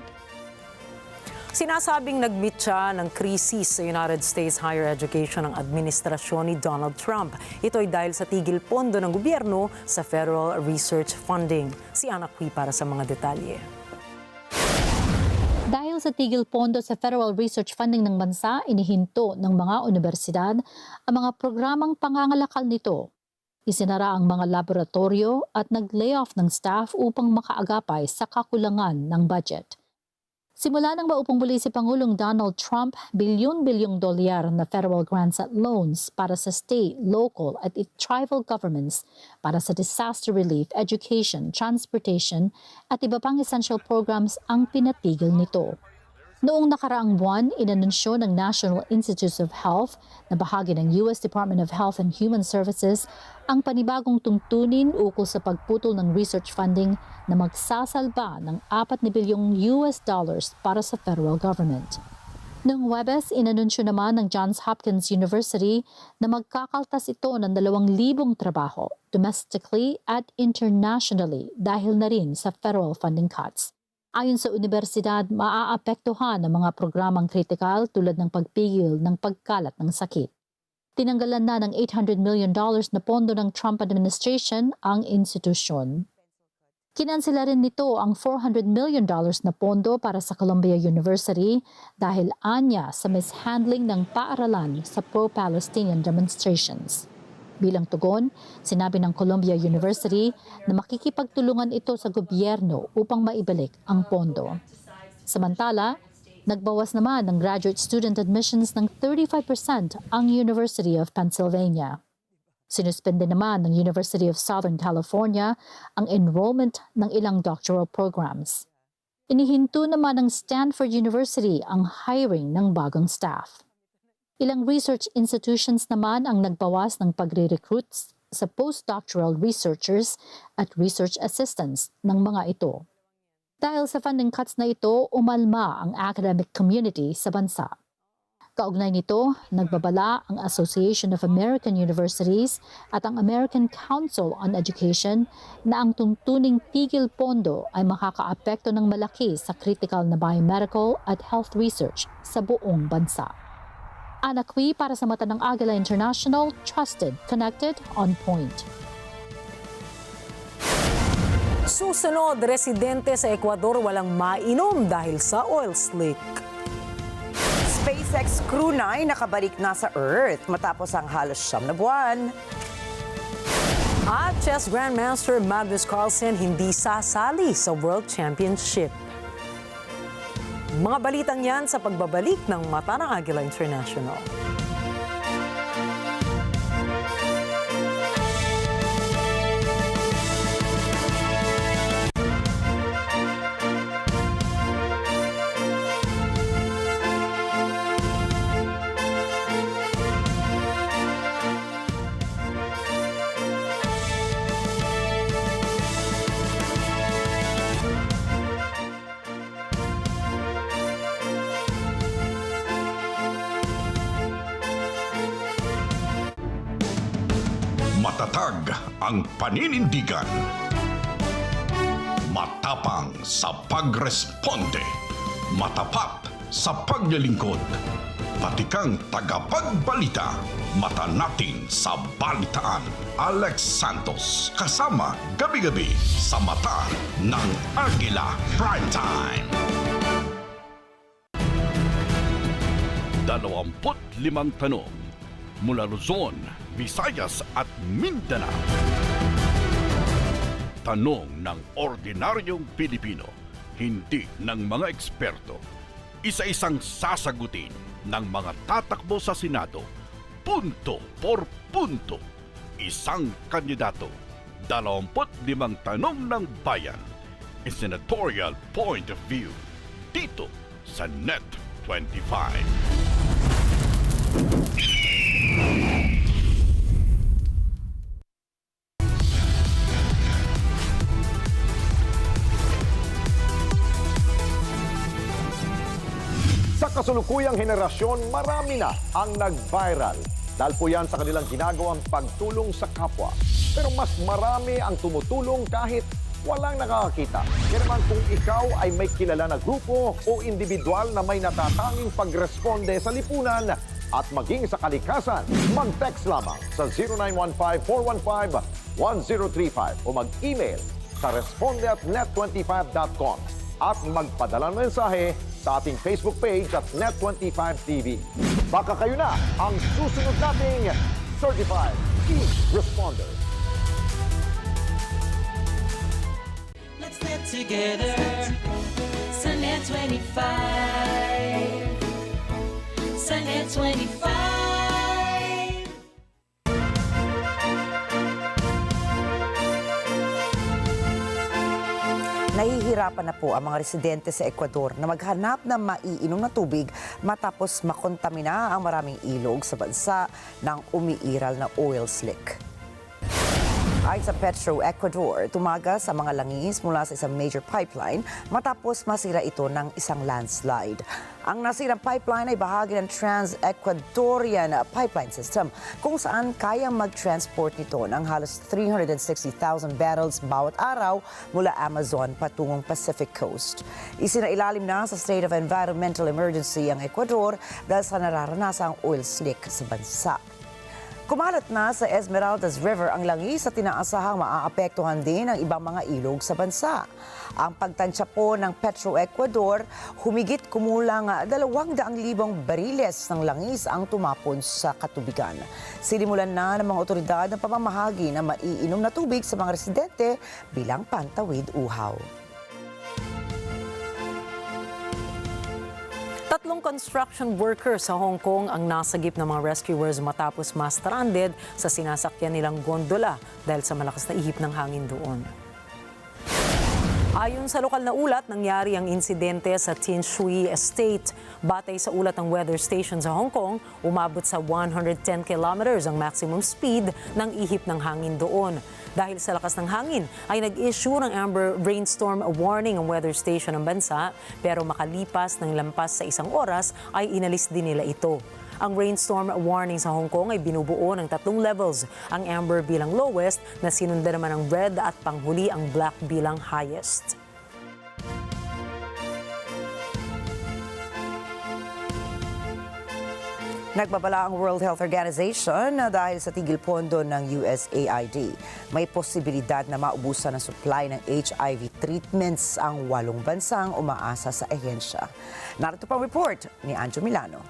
Sinasabing nag-meet siya ng krisis sa United States higher education ng administrasyon ni Donald Trump. Ito ay dahil sa tigil pondo ng gobyerno sa federal research funding. Si Ana Cui para sa mga detalye. Dahil sa tigil pondo sa federal research funding ng bansa, inihinto ng mga universidad ang mga programang pangangalakal nito. Isinara ang mga laboratorio at nag-layoff ng staff upang makaagapay sa kakulangan ng budget. Simula nang maupong muli si Pangulong Donald Trump, bilyon-bilyong dolyar na federal grants at loans para sa state, local at tribal governments para sa disaster relief, education, transportation at iba pang essential programs ang pinatigil nito. Noong nakaraang buwan, inanunsyo ng National Institutes of Health na bahagi ng US Department of Health and Human Services ang panibagong tungtunin ukol sa pagputol ng research funding na magsasalba ng 4 na bilyong US dollars para sa federal government. Noong Webes, inanunsyo naman ng Johns Hopkins University na magkakaltas ito ng 2,000 trabaho domestically at internationally dahil na rin sa federal funding cuts. Ayon sa universidad, maaapektuhan ang mga programang kritikal tulad ng pagpigil ng pagkalat ng sakit. Tinanggalan na ng $800 million na pondo ng Trump administration ang institusyon. Kinansela rin nito ang $400 million na pondo para sa Columbia University dahil anya sa mishandling ng paaralan sa pro-Palestinian demonstrations. Bilang tugon, sinabi ng Columbia University na makikipagtulungan ito sa gobyerno upang maibalik ang pondo. Samantala, nagbawas naman ng graduate student admissions ng 35% ang University of Pennsylvania. Sinuspende naman ng University of Southern California ang enrollment ng ilang doctoral programs. Inihinto naman ng Stanford University ang hiring ng bagong staff. Ilang research institutions naman ang nagbawas ng pagre-recruit sa postdoctoral researchers at research assistants ng mga ito. Dahil sa funding cuts na ito, umalma ang academic community sa bansa. Kaugnay nito, nagbabala ang Association of American Universities at ang American Council on Education na ang tuntuning tigil pondo ay makakaapekto ng malaki sa critical na biomedical at health research sa buong bansa. Anakwi para sa mata ng Agila International, trusted, connected, on point. Susunod, residente sa Ecuador walang mainom dahil sa oil slick. SpaceX Crew 9 nakabalik na sa Earth matapos ang halos 9 na buwan. At chess grandmaster Magnus Carlsen hindi sasali sa World Championship. Mga balitang yan sa pagbabalik ng Mata ng Agila International. Matatag ang paninindigan. Matapang sa pagresponde. Matapat sa paglilingkod. Patikang tagapagbalita. Mata natin sa balitaan. Alex Santos kasama gabi-gabi sa Mata ng Agila Primetime. 25 tanong mula Luzon, Visayas at Mindanao. Tanong ng ordinaryong Pilipino, hindi ng mga eksperto. Isa-isang sasagutin ng mga tatakbo sa Senado, punto por punto. Isang kandidato, 25 tanong ng bayan. A senatorial point of view. Dito sa Net 25. Sa kasulukuyang henerasyon, marami na ang nag-viral. Dahil po yan sa kanilang ginagawang pagtulong sa kapwa. Pero mas marami ang tumutulong kahit walang nakakakita. Kaya naman kung ikaw ay may kilala na grupo o individual na may natatanging pagresponde sa lipunan at maging sa kalikasan, mag-text lamang sa 0915-415-1035 o mag-email sa responde@net25.com at magpadala ng mensahe sa ating Facebook page at Net25TV. Baka kayo na ang susunod nating Certified Key Responder. Let's get together. Sa Net 25. Sa Net 25. Nahihirapan na po ang mga residente sa Ecuador na maghanap ng maiinom na tubig matapos makontamina ang maraming ilog sa bansa ng umiiral na oil slick. Ayon sa Petro Ecuador, tumagas ang mga langis mula sa isang major pipeline matapos masira ito ng isang landslide. Ang nasirang pipeline ay bahagi ng Trans-Ecuadorian Pipeline System kung saan kayang mag-transport nito ng halos 360,000 barrels bawat araw mula Amazon patungong Pacific Coast. Isinailalim na sa state of environmental emergency ang Ecuador dahil sa nararanasang oil slick sa bansa. Kumalat na sa Esmeraldas River ang langis at inaasahang maaapektuhan din ang ibang mga ilog sa bansa. Ang pagtansya po ng Petro Ecuador, humigit kumulang 200,000 bariles ng langis ang tumapon sa katubigan. Sinimulan na ng mga otoridad ng pamamahagi na maiinom na tubig sa mga residente bilang pantawid uhaw. 3 construction workers sa Hong Kong ang nasagip ng mga rescuers matapos ma-stranded sa sinasakyan nilang gondola dahil sa malakas na ihip ng hangin doon. Ayon sa lokal na ulat, nangyari ang insidente sa Tin Shui Estate. Batay sa ulat ng weather station sa Hong Kong, umabot sa 110 kilometers ang maximum speed ng ihip ng hangin doon. Dahil sa lakas ng hangin, ay nag-issue ng amber rainstorm warning ang weather station ng bansa, pero makalipas ng lampas sa 1 oras ay inalis din nila ito. Ang rainstorm warning sa Hong Kong ay binubuo ng 3 levels. Ang amber bilang lowest na sinundan naman ng red at panghuli ang black bilang highest. Nagbabala ang World Health Organization na dahil sa tigil pondo ng USAID, may posibilidad na maubusan ng supply ng HIV treatments ang 8 bansang umaasa sa ahensya. Narito pang report ni Anjo Milano.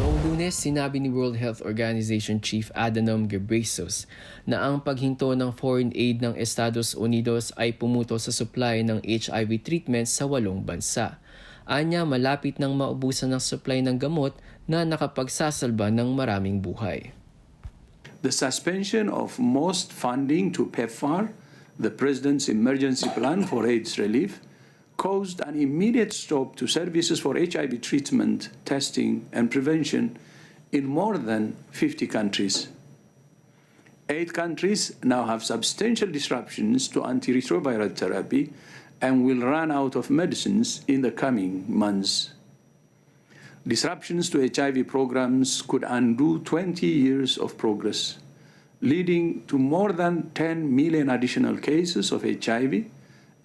Noong Lunes, sinabi ni World Health Organization Chief Adhanom Ghebreyesus na ang paghinto ng foreign aid ng Estados Unidos ay pumuto sa supply ng HIV treatments sa 8 bansa. Anya, malapit nang maubusan ng supply ng gamot na nakapagsasalba ng maraming buhay. The suspension of most funding to PEPFAR, the President's Emergency Plan for AIDS Relief, caused an immediate stop to services for HIV treatment, testing, and prevention in more than 50 countries. 8 countries now have substantial disruptions to antiretroviral therapy and will run out of medicines in the coming months. Disruptions to HIV programs could undo 20 years of progress, leading to more than 10 million additional cases of HIV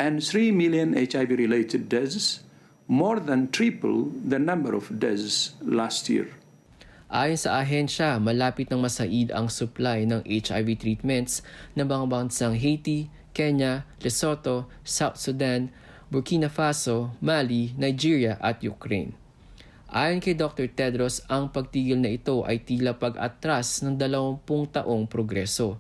and 3 million HIV-related deaths, more than triple the number of deaths last year. Ayon sa ahensya, malapit nang masaid ang supply ng HIV treatments ng mga bansang Haiti, Kenya, Lesotho, South Sudan, Burkina Faso, Mali, Nigeria at Ukraine. Ayon kay Dr. Tedros, ang pagtigil na ito ay tila pag-atras ng 20 taong progreso.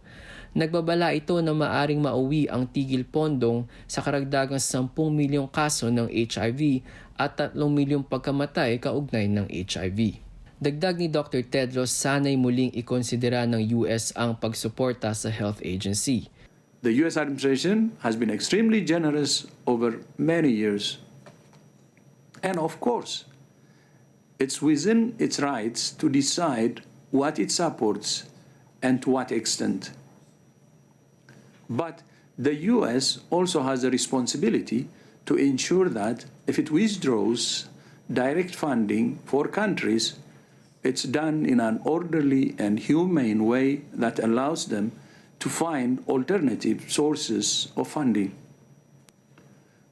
Nagbabala ito na maaring mauwi ang tigil pondong sa karagdagang 10 milyong kaso ng HIV at 3 milyong pagkamatay kaugnay ng HIV. Dagdag ni Dr. Tedros, sana'y muling ikonsidera ng US ang pagsuporta sa health agency. The U.S. administration has been extremely generous over many years. And of course, it's within its rights to decide what it supports and to what extent. But the U.S. also has a responsibility to ensure that if it withdraws direct funding for countries, it's done in an orderly and humane way that allows them to find alternative sources of funding.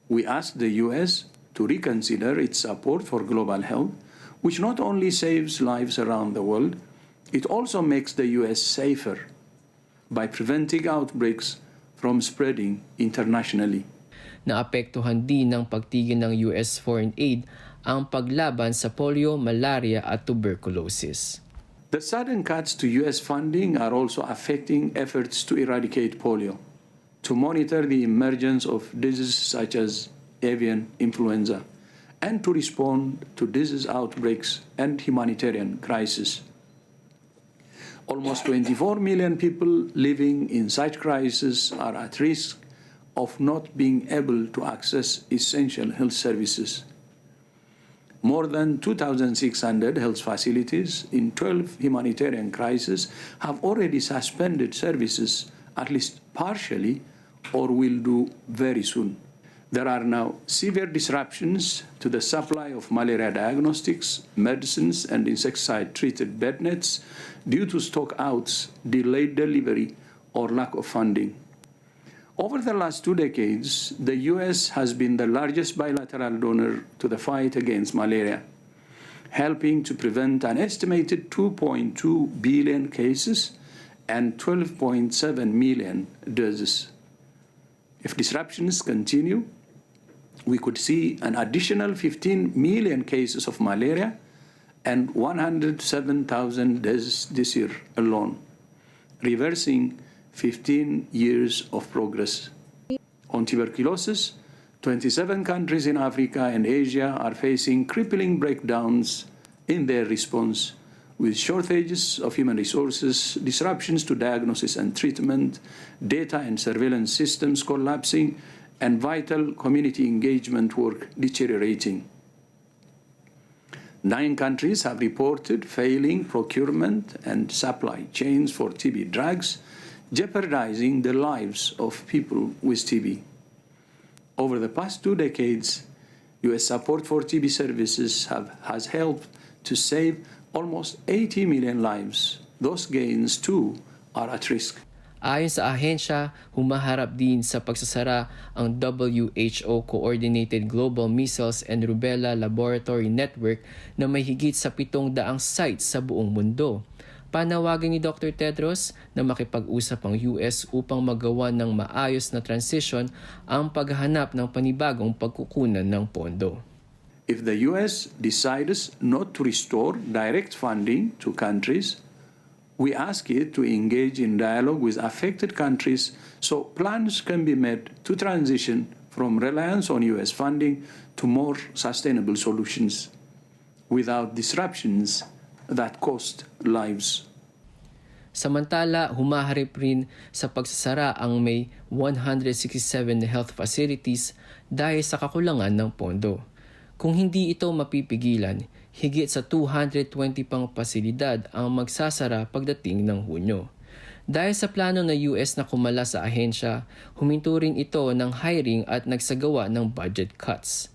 We ask the U.S. to reconsider its support for global health, which not only saves lives around the world, it also makes the U.S. safer by preventing outbreaks from spreading internationally. Naapektuhan din ng pagtigil ng US foreign aid ang paglaban sa polio, malaria at tuberculosis. The sudden cuts to U.S. funding are also affecting efforts to eradicate polio, to monitor the emergence of diseases such as avian influenza, and to respond to disease outbreaks and humanitarian crises. Almost 24 million people living in such crises are at risk of not being able to access essential health services. More than 2,600 health facilities in 12 humanitarian crises have already suspended services, at least partially, or will do very soon. There are now severe disruptions to the supply of malaria diagnostics, medicines, and insecticide-treated bed nets due to stockouts, delayed delivery, or lack of funding. Over the last 2 decades, the U.S. has been the largest bilateral donor to the fight against malaria, helping to prevent an estimated 2.2 billion cases and 12.7 million deaths. If disruptions continue, we could see an additional 15 million cases of malaria and 107,000 deaths this year alone, reversing 15 years of progress. On tuberculosis, 27 countries in Africa and Asia are facing crippling breakdowns in their response, with shortages of human resources, disruptions to diagnosis and treatment, data and surveillance systems collapsing, and vital community engagement work deteriorating. 9 countries have reported failing procurement and supply chains for TB drugs, jeopardizing the lives of people with TB. Over the past 2 decades, U.S. support for TB services has helped to save almost 80 million lives. Those gains, too, are at risk. Ayon sa ahensya, humaharap din sa pagsasara ang WHO Coordinated Global Measles and Rubella Laboratory Network na may higit sa 700 sites sa buong mundo. Panawagan ni Dr. Tedros na makipag-usap ang US upang magawa ng maayos na transition ang paghahanap ng panibagong pagkukunan ng pondo. If the US decides not to restore direct funding to countries, we ask it to engage in dialogue with affected countries so plans can be made to transition from reliance on US funding to more sustainable solutions without disruptions that cost lives. Samantala, humaharap rin sa pagsasara ang may 167 health facilities dahil sa kakulangan ng pondo. Kung hindi ito mapipigilan, higit sa 220 pang pasilidad ang magsasara pagdating ng Hunyo. Dahil sa plano ng US na kumala sa ahensya, huminto rin ito ng hiring at nagsagawa ng budget cuts.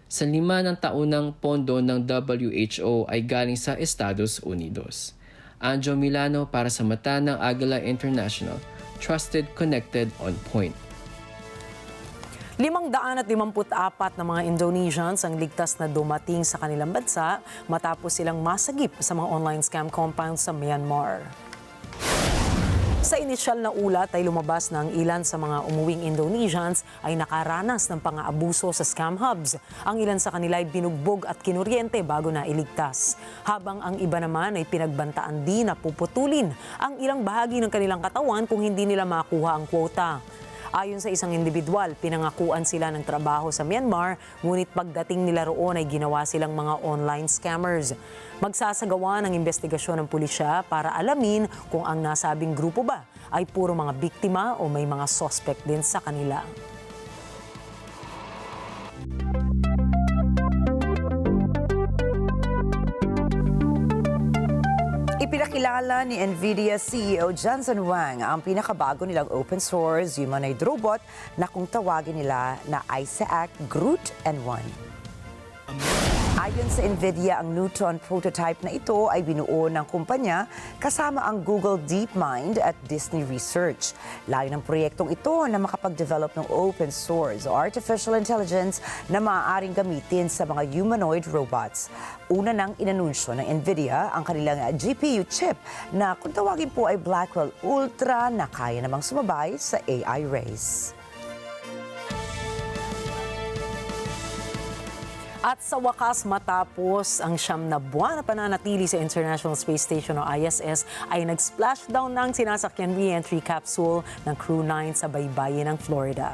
Sa 5 ng taunang pondo ng WHO ay galing sa Estados Unidos. Anjo Milano para sa mata ng Agila International, trusted, connected, on point. 554 na mga Indonesians ang ligtas na dumating sa kanilang bansa matapos silang masagip sa mga online scam compound sa Myanmar. Sa inisyal na ulat ay lumabas na ang ilan sa mga umuwing Indonesians ay nakaranas ng pang-aabuso sa scam hubs. Ang ilan sa kanila ay binugbog at kinuryente bago na iligtas. Habang ang iba naman ay pinagbantaan din na puputulin ang ilang bahagi ng kanilang katawan kung hindi nila makuha ang quota. Ayon sa isang individual, pinangakuan sila ng trabaho sa Myanmar, ngunit pagdating nila roon ay ginawa silang mga online scammers. Magsasagawa ng investigasyon ng pulisya para alamin kung ang nasabing grupo ba ay puro mga biktima o may mga suspect din sa kanila. Ipinakilala ni NVIDIA CEO Jensen Huang ang pinakabago nilang open source humanoid robot na kung tawagin nila na Isaac, Groot, and One. Ayon sa NVIDIA, ang Neutron prototype na ito ay binuo ng kumpanya kasama ang Google DeepMind at Disney Research. Layo ng proyektong ito na makapag-develop ng open source o artificial intelligence na maaaring gamitin sa mga humanoid robots. Una nang inanunsyo ng NVIDIA ang kanilang GPU chip na kung tawagin po ay Blackwell Ultra na kaya namang sumabay sa AI race. At sa wakas, matapos ang 9 na buwan na pananatili sa International Space Station o ISS, ay nag-splashdown ng sinasakyan re-entry capsule ng Crew 9 sa baybayin ng Florida.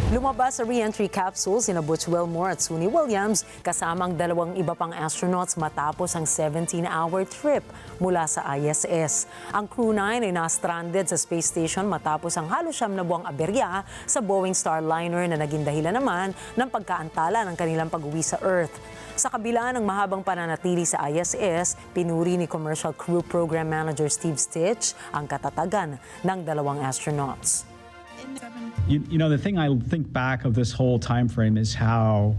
Lumabas sa re-entry capsule sina Butch Wilmore at Suni Williams kasama ang dalawang iba pang astronauts matapos ang 17-hour trip mula sa ISS. Ang Crew 9 ay na-stranded sa space station matapos ang halos 9 na buwang aberya sa Boeing Starliner na naging dahilan naman ng pagkaantala ng kanilang pag-uwi sa Earth. Sa kabila ng mahabang pananatili sa ISS, pinuri ni Commercial Crew Program Manager Steve Stitch ang katatagan ng dalawang astronauts. You know, the thing I think back of this whole time frame is how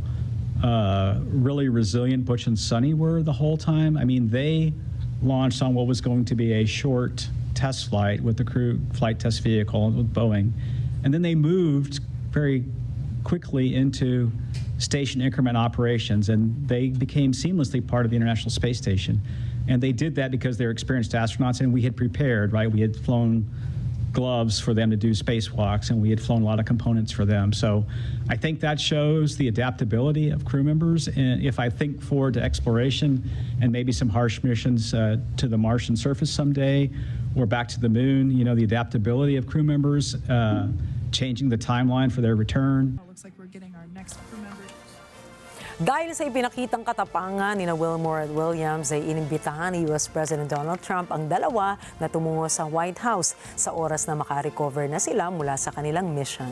really resilient Butch and Sonny were the whole time. I mean, they launched on what was going to be a short test flight with the crew flight test vehicle with Boeing. And then they moved very quickly into station increment operations, and they became seamlessly part of the International Space Station. And they did that because they're experienced astronauts, and we had prepared, right? We had flown gloves for them to do spacewalks, and we had flown a lot of components for them. So I think that shows the adaptability of crew members. And if I think forward to exploration and maybe some harsh missions to the Martian surface someday or back to the moon, you know, the adaptability of crew members, changing the timeline for their return. Looks like we're getting our next crew member. Dahil sa ipinakitang katapangan ni Wilmore at Williams ay inimbitahan ni US President Donald Trump ang dalawa na tumungo sa White House sa oras na makarecover na sila mula sa kanilang mission.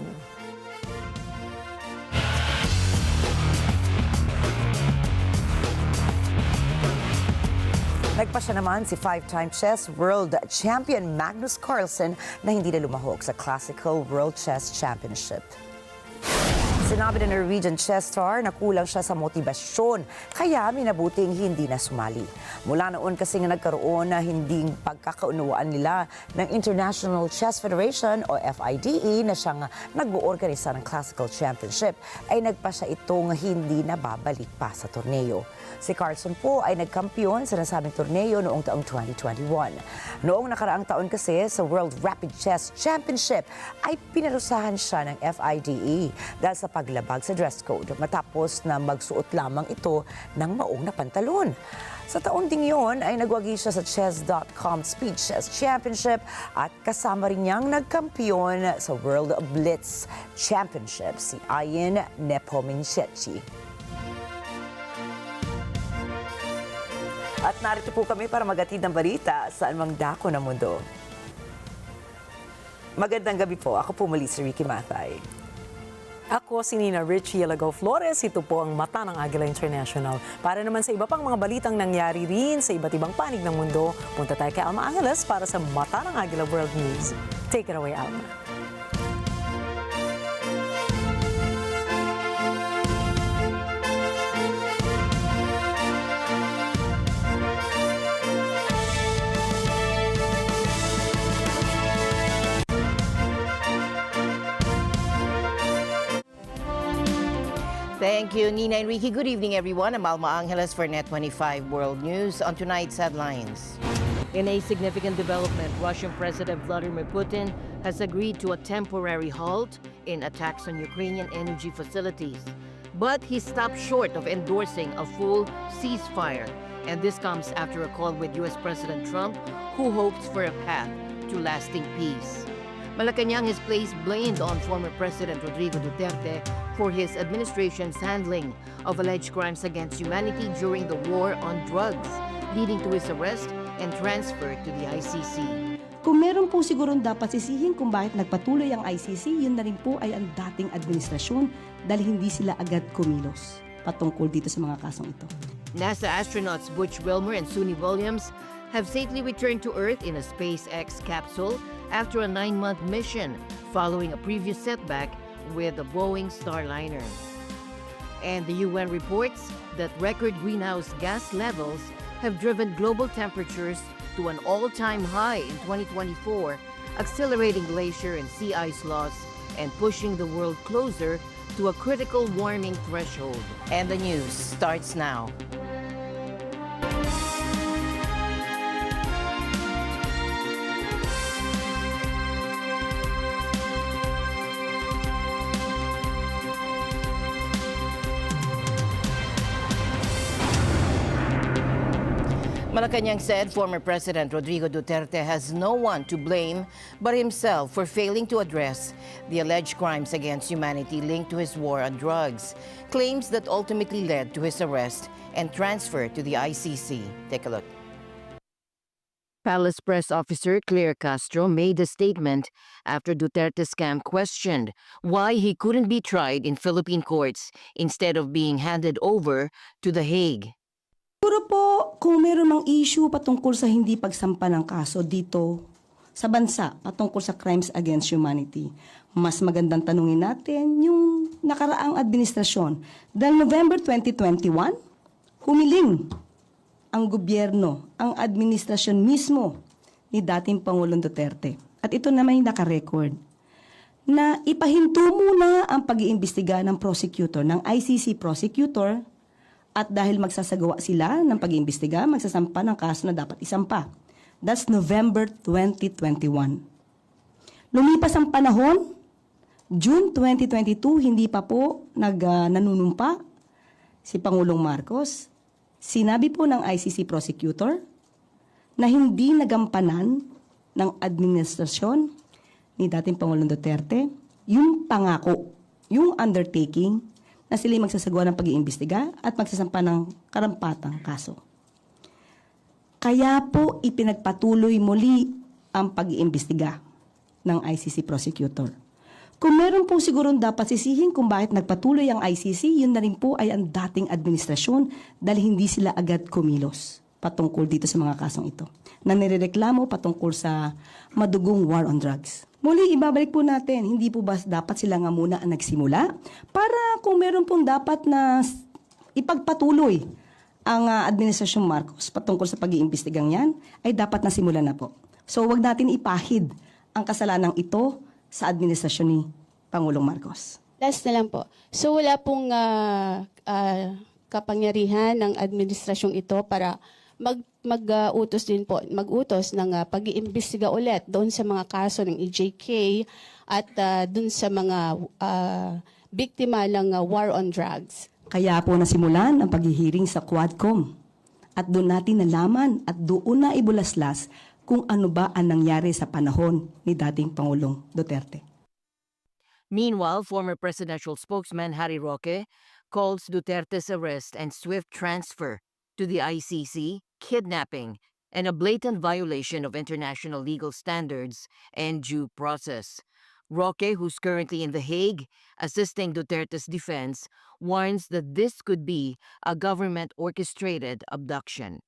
Nagpasya naman si 5-time chess world champion Magnus Carlsen na hindi na lumahok sa Classical World Chess Championship. Sinabi ng Norwegian chess star na kulang siya sa motibasyon, kaya minabuting hindi na sumali. Mula noon kasi nga nagkaroon na hinding pagkakaunawaan nila ng International Chess Federation o FIDE na siyang nag-oorganisa ng Classical Championship, ay nagpa siya itong hindi na babalik pa sa torneo. Si Carlsen po ay nagkampiyon sa nasabing torneo noong taong 2021. Noong nakaraang taon kasi sa World Rapid Chess Championship ay pinarusahan siya ng FIDE dahil sa paglabag sa dress code matapos na magsuot lamang ito ng maong na pantalon. Sa taon ding yun ay nagwagi siya sa Chess.com Speed Chess Championship at kasama rin niyang nagkampiyon sa World Blitz Championship si Ian Nepomuceno. At narito po kami para maghatid ng balita saan mang dako ng mundo. Magandang gabi po. Ako po muli si Rikki Mathay. Ako si Rikki Alagao Flores. Ito po ang Mata ng Agila International. Para naman sa iba pang mga balitang nangyari rin sa iba't ibang panig ng mundo, punta tayo kay Alma Angeles para sa Mata ng Agila World News. Take it away, Alma. Thank you, Nina and Rikki. Good evening, everyone. I'm Alma Angeles for Net25 World News. On tonight's headlines. In a significant development, Russian President Vladimir Putin has agreed to a temporary halt in attacks on Ukrainian energy facilities. But he stopped short of endorsing a full ceasefire. And this comes after a call with U.S. President Trump, who hopes for a path to lasting peace. Malacanang has placed blame on former President Rodrigo Duterte for his administration's handling of alleged crimes against humanity during the war on drugs, leading to his arrest and transfer to the ICC. Kung meron po sigurong dapat sisihin kung bakit nagpatuloy ang ICC, yun na rin po ay ang dating administrasyon dahil hindi sila agad kumilos patungkol dito sa mga kasong ito. NASA astronauts Butch Wilmore and Suni Williams have safely returned to Earth in a SpaceX capsule after a 9-month mission following a previous setback with the Boeing Starliner. And the UN reports that record greenhouse gas levels have driven global temperatures to an all-time high in 2024, accelerating glacier and sea ice loss and pushing the world closer to a critical warming threshold. And the news starts now. Malacanang said former President Rodrigo Duterte has no one to blame but himself for failing to address the alleged crimes against humanity linked to his war on drugs, claims that ultimately led to his arrest and transfer to the ICC. Take a look. Palace press officer Claire Castro made a statement after Duterte's camp questioned why he couldn't be tried in Philippine courts instead of being handed over to The Hague. Siguro po, kung meron mang issue patungkol sa hindi pagsampa ng kaso dito sa bansa, patungkol sa crimes against humanity, mas magandang tanungin natin yung nakaraang administrasyon. Dahil November 2021, humiling ang gobyerno, ang administrasyon mismo ni dating Pangulong Duterte. At ito naman yung nakarecord na ipahinto muna ang pag-iimbestiga ng prosecutor, ng ICC prosecutor. At dahil magsasagawa sila ng pag-iimbestiga, magsasampa ng kaso na dapat isampa. That's November 2021. Lumipas ang panahon, June 2022, hindi pa po nanunumpa si Pangulong Marcos. Sinabi po ng ICC prosecutor na hindi nagampanan ng administrasyon ni dating Pangulong Duterte yung pangako, yung undertaking na sila magsasagawa ng pag-iimbestiga at magsasampa ng karampatang kaso. Kaya po ipinagpatuloy muli ang pag-iimbestiga ng ICC prosecutor. Kung meron po sigurong dapat sisihin kung bakit nagpatuloy ang ICC, yun na rin po ay ang dating administrasyon dahil hindi sila agad kumilos patungkol dito sa mga kasong ito na nirereklamo patungkol sa madugong war on drugs. Muli, ibabalik po natin, hindi po ba dapat sila nga muna ang nagsimula? Para kung meron pong dapat na ipagpatuloy ang Administrasyong Marcos patungkol sa pag-iimbestigang yan, ay dapat na simulan na po. So, wag natin ipahid ang kasalanang ito sa administrasyon ni Pangulong Marcos. Last na lang po. So, wala pong kapangyarihan ng administrasyong ito para mag-utos din po, mag-utos ng pag-iimbestiga ulit doon sa mga kaso ng EJK at doon sa mga biktima ng war on drugs. Kaya po nasimulan ang paghihiring sa Quadcom. At doon natin nalaman at doon na ibulaslas kung ano ba ang nangyari sa panahon ni dating Pangulong Duterte. Meanwhile, former presidential spokesman Harry Roque calls Duterte's arrest and swift transfer to the ICC kidnapping and a blatant violation of international legal standards and due process. Roque, who's currently in The Hague assisting Duterte's defense, warns that this could be a government-orchestrated abduction.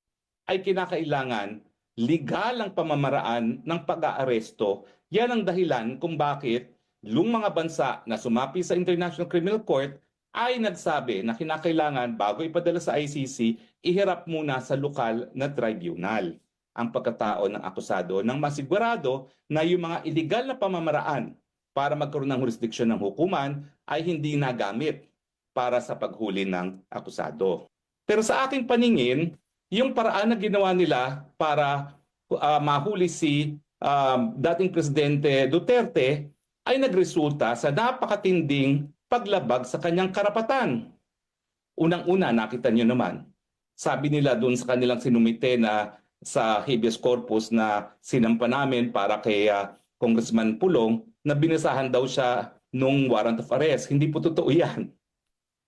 Ay kinakailangan legal ang pamamaraan ng pag-aaresto. Yan ang dahilan kung bakit yung mga bansa na sumapi sa International Criminal Court ay nagsabi na kinakailangan bago ipadala sa ICC, ihirap muna sa lokal na tribunal ang pagkatao ng akusado nang masigurado na yung mga illegal na pamamaraan para magkaroon ng jurisdiksyon ng hukuman ay hindi nagamit para sa paghuli ng akusado. Pero sa aking paningin, yung paraan na ginawa nila para mahuli si dating Presidente Duterte ay nagresulta sa napakatinding paglabag sa kanyang karapatan. Unang-una, nakita nyo naman, sabi nila doon sa kanilang sinumite na sa habeas corpus na sinampa namin para kay Congressman Pulong na binasahan daw siya nung warrant of arrest. Hindi po totoo yan.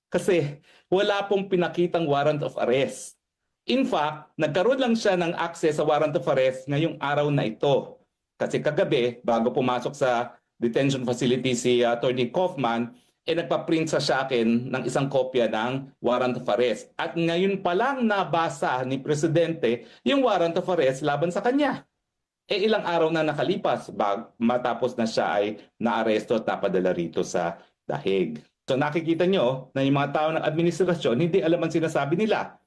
Kasi wala pong pinakitang warrant of arrest. In fact, nagkaroon lang siya ng access sa warrant of arrest ngayong araw na ito. Kasi kagabi, bago pumasok sa detention facility si Attorney Kaufman, nagpa-print sa akin ng isang kopya ng warrant of arrest. At ngayon pa lang nabasa ni Presidente yung warrant of arrest laban sa kanya. Ilang araw na nakalipas matapos na siya ay naaresto at napadala rito sa The Hague. So nakikita nyo na yung mga tao ng administrasyon hindi alam ang sinasabi nila.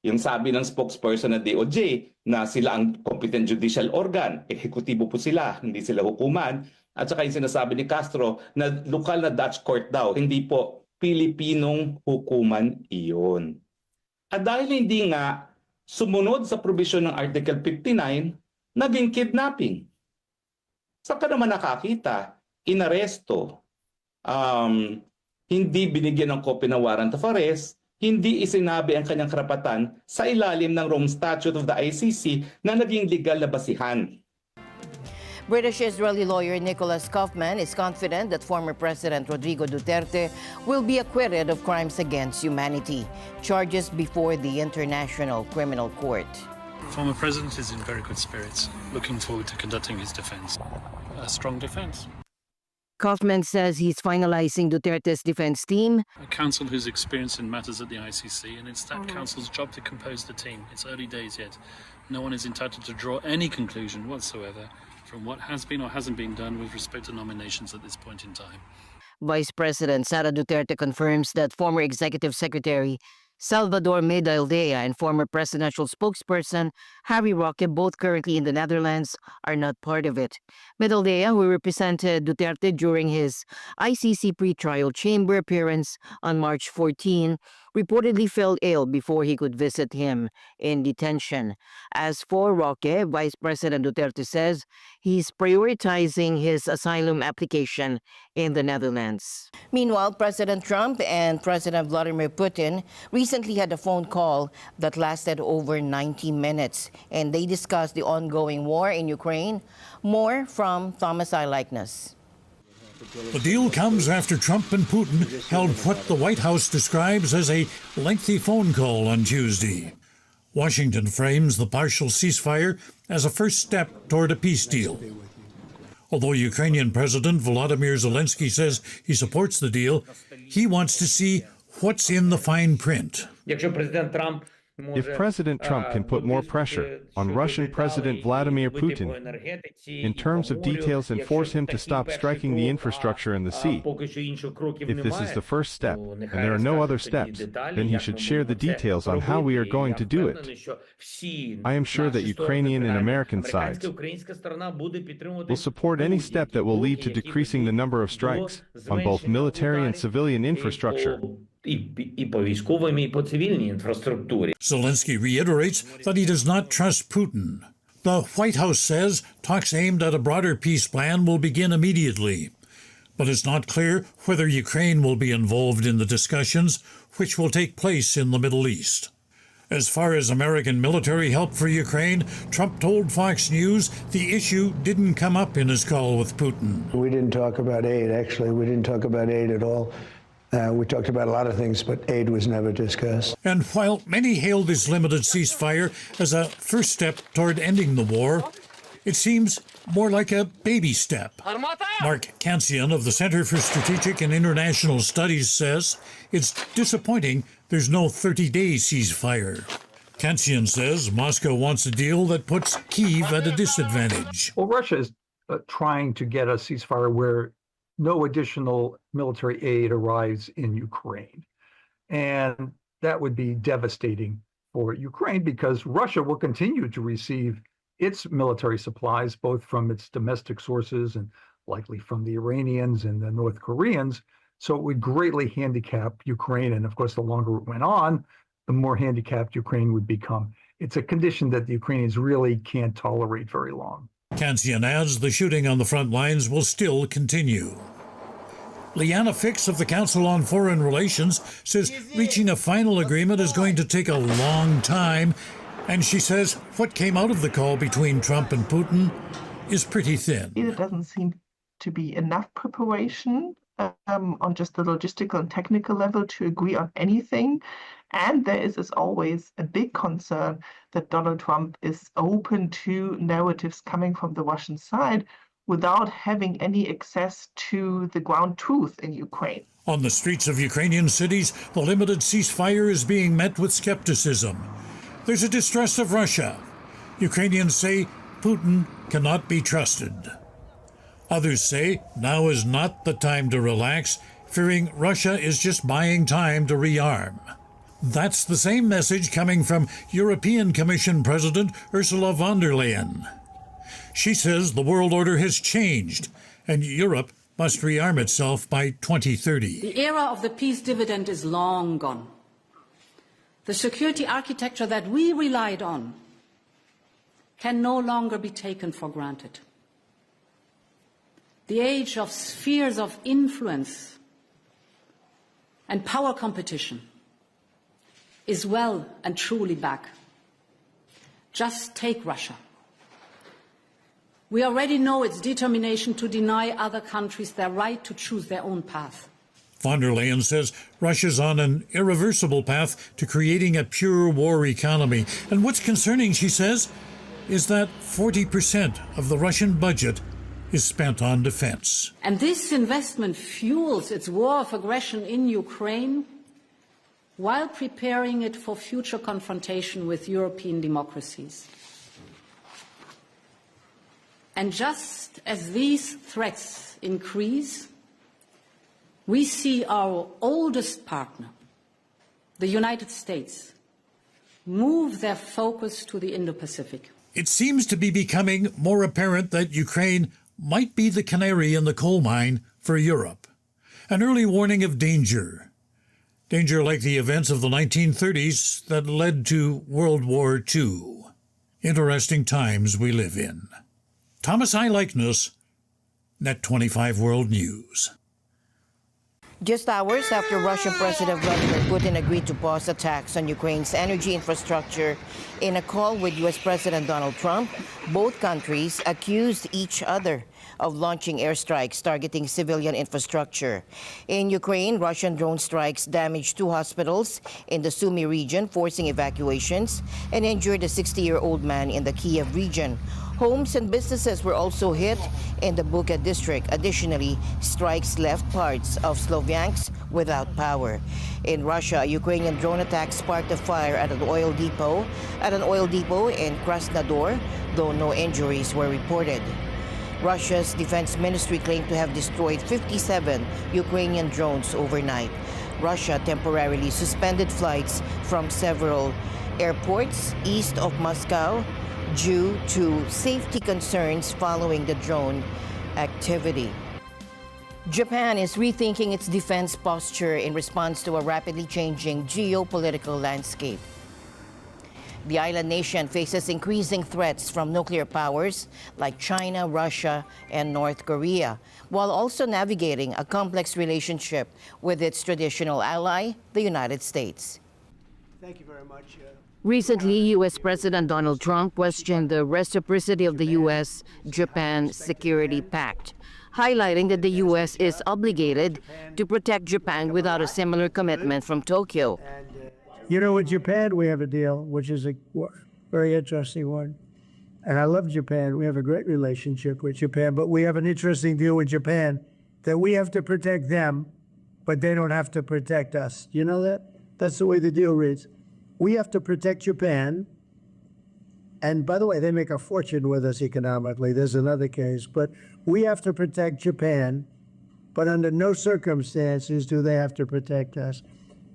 Yung sabi ng spokesperson ng DOJ na sila ang competent judicial organ, ehekutibo po sila, hindi sila hukuman. At saka yung sinasabi ni Castro na lokal na Dutch court daw, hindi po Pilipinong hukuman iyon. At dahil hindi nga sumunod sa provision ng Article 59, naging kidnapping. Saan ka naman nakakita? Inaresto. Hindi binigyan ng copy ng warrant of arrest, hindi isinabi ang kanyang karapatan sa ilalim ng Rome Statute of the ICC na naging legal na basihan. British-Israeli lawyer Nicholas Kaufman is confident that former President Rodrigo Duterte will be acquitted of crimes against humanity, charges before the International Criminal Court. Former president is in very good spirits, looking forward to conducting his defense. A strong defense. Kaufman says he's finalizing Duterte's defense team. A counsel who's experienced in matters at the ICC, and it's that counsel's job to compose the team. It's early days yet. No one is entitled to draw any conclusion whatsoever from what has been or hasn't been done with respect to nominations at this point in time. Vice President Sara Duterte confirms that former Executive Secretary Salvador Medaldea and former presidential spokesperson Harry Roque, both currently in the Netherlands, are not part of it. Medaldea, who represented Duterte during his ICC pretrial chamber appearance on March 14, reportedly fell ill before he could visit him in detention. As for Roque, Vice President Duterte says he's prioritizing his asylum application in the Netherlands. Meanwhile, President Trump and President Vladimir Putin recently had a phone call that lasted over 90 minutes, and they discussed the ongoing war in Ukraine. More from Thomas I. Likeness. The deal comes after Trump and Putin held what the White House describes as a lengthy phone call on Tuesday. Washington frames the partial ceasefire as a first step toward a peace deal. Although Ukrainian President Volodymyr Zelensky says he supports the deal, he wants to see what's in the fine print. If President Trump can put more pressure on Russian President Vladimir Putin in terms of details and force him to stop striking the infrastructure and the sea, if this is the first step and there are no other steps, then he should share the details on how we are going to do it. I am sure that Ukrainian and American sides will support any step that will lead to decreasing the number of strikes on both military and civilian infrastructure. Zelensky reiterates that he does not trust Putin. The White House says talks aimed at a broader peace plan will begin immediately. But it's not clear whether Ukraine will be involved in the discussions, which will take place in the Middle East. As far as American military help for Ukraine, Trump told Fox News the issue didn't come up in his call with Putin. We didn't talk about aid, actually. We didn't talk about aid at all. We talked about a lot of things, but aid was never discussed. And while many hail this limited ceasefire as a first step toward ending the war, it seems more like a baby step. Mark Kansian of the Center for Strategic and International Studies says it's disappointing there's no 30-day ceasefire. Kansian says Moscow wants a deal that puts Kyiv at a disadvantage. Well, Russia is trying to get a ceasefire where no additional military aid arrives in Ukraine. And that would be devastating for Ukraine because Russia will continue to receive its military supplies, both from its domestic sources and likely from the Iranians and the North Koreans. So it would greatly handicap Ukraine. And of course, the longer it went on, the more handicapped Ukraine would become. It's a condition that the Ukrainians really can't tolerate very long. Kansian adds the shooting on the front lines will still continue. Liana Fix of the Council on Foreign Relations says reaching a final agreement is going to take a long time, and she says what came out of the call between Trump and Putin is pretty thin. There doesn't seem to be enough preparation on just the logistical and technical level to agree on anything. And there is, as always, a big concern that Donald Trump is open to narratives coming from the Russian side without having any access to the ground truth in Ukraine. On the streets of Ukrainian cities, the limited ceasefire is being met with skepticism. There's a distrust of Russia. Ukrainians say Putin cannot be trusted. Others say now is not the time to relax, fearing Russia is just buying time to rearm. That's the same message coming from European Commission President Ursula von der Leyen. She says the world order has changed and Europe must rearm itself by 2030. The era of the peace dividend is long gone. The security architecture that we relied on can no longer be taken for granted. The age of spheres of influence and power competition is well and truly back. Just take Russia. We already know its determination to deny other countries their right to choose their own path. Von der Leyen says Russia's on an irreversible path to creating a pure war economy. And what's concerning, she says, is that 40% of the Russian budget is spent on defense. And this investment fuels its war of aggression in Ukraine while preparing it for future confrontation with European democracies. And just as these threats increase, we see our oldest partner, the United States, move their focus to the Indo-Pacific. It seems to be becoming more apparent that Ukraine might be the canary in the coal mine for Europe. An early warning of danger. Danger like the events of the 1930s that led to World War II. Interesting times we live in. Thomas I. Likeness, Net 25 World News. Just hours after Russian President Vladimir Putin agreed to pause attacks on Ukraine's energy infrastructure in a call with U.S. President Donald Trump, both countries accused each other of launching airstrikes targeting civilian infrastructure. In Ukraine, Russian drone strikes damaged 2 hospitals in the Sumy region, forcing evacuations, and injured a 60-year-old man in the Kiev region. Homes and businesses were also hit in the Bucha district. Additionally, strikes left parts of Sloviansk without power. In Russia, a Ukrainian drone attack sparked a fire at an oil depot in Krasnodar, though no injuries were reported. Russia's defense ministry claimed to have destroyed 57 Ukrainian drones overnight. Russia temporarily suspended flights from several airports east of Moscow due to safety concerns following the drone activity. Japan is rethinking its defense posture in response to a rapidly changing geopolitical landscape. The island nation faces increasing threats from nuclear powers like China, Russia, and North Korea, while also navigating a complex relationship with its traditional ally, the United States. Thank you very much. Recently, U.S. President Donald Trump questioned the reciprocity of the U.S.-Japan Security Pact, highlighting that the U.S. is obligated to protect Japan without a similar commitment from Tokyo. You know, with Japan, we have a deal, which is a very interesting one. And I love Japan. We have a great relationship with Japan, but we have an interesting deal with Japan that we have to protect them, but they don't have to protect us. You know that? That's the way the deal reads. We have to protect Japan. And by the way, they make a fortune with us economically. There's another case. But we have to protect Japan, but under no circumstances do they have to protect us.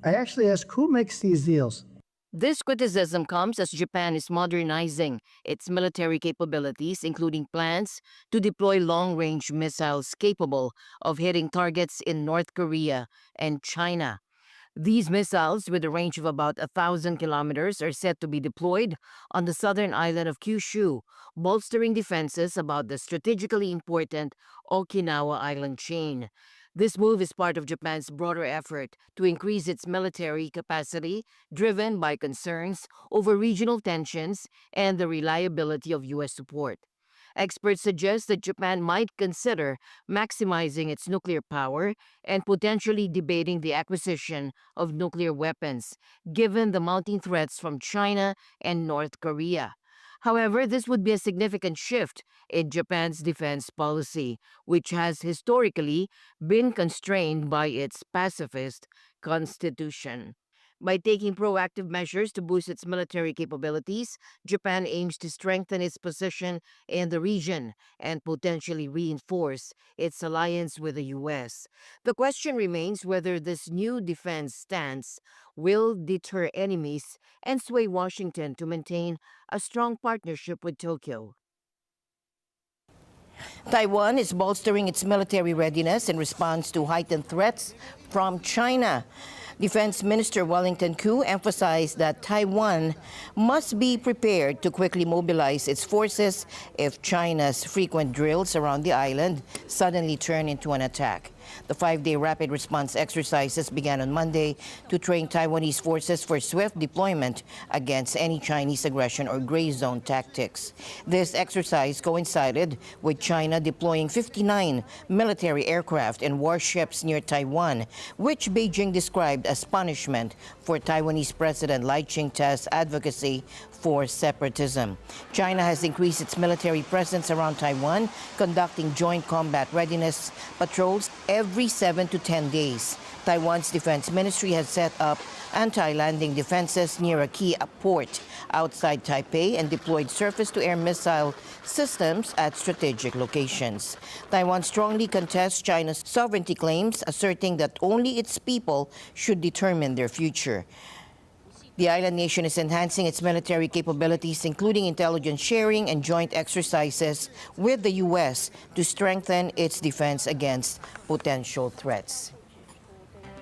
I actually ask, who makes these deals? This criticism comes as Japan is modernizing its military capabilities, including plans to deploy long-range missiles capable of hitting targets in North Korea and China. These missiles, with a range of about 1,000 kilometers, are set to be deployed on the southern island of Kyushu, bolstering defenses about the strategically important Okinawa island chain. This move is part of Japan's broader effort to increase its military capacity, driven by concerns over regional tensions and the reliability of U.S. support. Experts suggest that Japan might consider maximizing its nuclear power and potentially debating the acquisition of nuclear weapons, given the mounting threats from China and North Korea. However, this would be a significant shift in Japan's defense policy, which has historically been constrained by its pacifist constitution. By taking proactive measures to boost its military capabilities, Japan aims to strengthen its position in the region and potentially reinforce its alliance with the U.S. The question remains whether this new defense stance will deter enemies and sway Washington to maintain a strong partnership with Tokyo. Taiwan is bolstering its military readiness in response to heightened threats from China. Defense Minister Wellington Koo emphasized that Taiwan must be prepared to quickly mobilize its forces if China's frequent drills around the island suddenly turn into an attack. The 5-day rapid response exercises began on Monday to train Taiwanese forces for swift deployment against any Chinese aggression or gray zone tactics. This exercise coincided with China deploying 59 military aircraft and warships near Taiwan, which Beijing described as punishment for Taiwanese President Lai Ching-te's advocacy for separatism. China has increased its military presence around Taiwan, conducting joint combat readiness patrols every 7 to 10 days. Taiwan's defense ministry has set up anti-landing defenses near a key port outside Taipei and deployed surface-to-air missile systems at strategic locations. Taiwan strongly contests China's sovereignty claims, asserting that only its people should determine their future. The island nation is enhancing its military capabilities, including intelligence sharing and joint exercises with the U.S. to strengthen its defense against potential threats.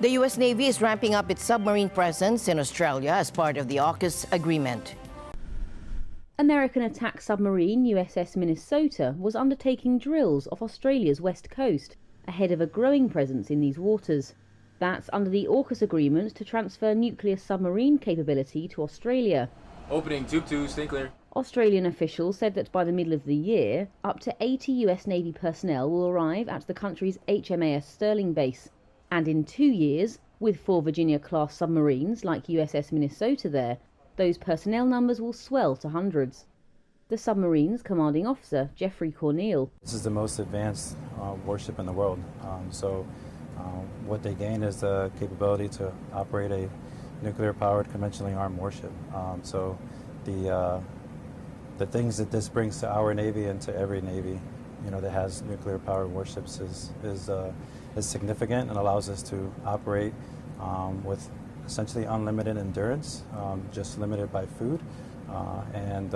The U.S. Navy is ramping up its submarine presence in Australia as part of the AUKUS agreement. American attack submarine USS Minnesota was undertaking drills off Australia's west coast ahead of a growing presence in these waters. That's under the AUKUS agreement to transfer nuclear submarine capability to Australia. Opening tube 2, stay clear. Australian officials said that by the middle of the year, up to 80 US Navy personnel will arrive at the country's HMAS Sterling base. And in 2 years, with 4 Virginia-class submarines like USS Minnesota there, those personnel numbers will swell to hundreds. The submarine's commanding officer, Jeffrey Cornell. This is the most advanced warship in the world. What they gain is the capability to operate a nuclear-powered, conventionally armed warship. The things that this brings to our Navy and to every Navy, that has nuclear-powered warships is significant and allows us to operate with essentially unlimited endurance, just limited by food, and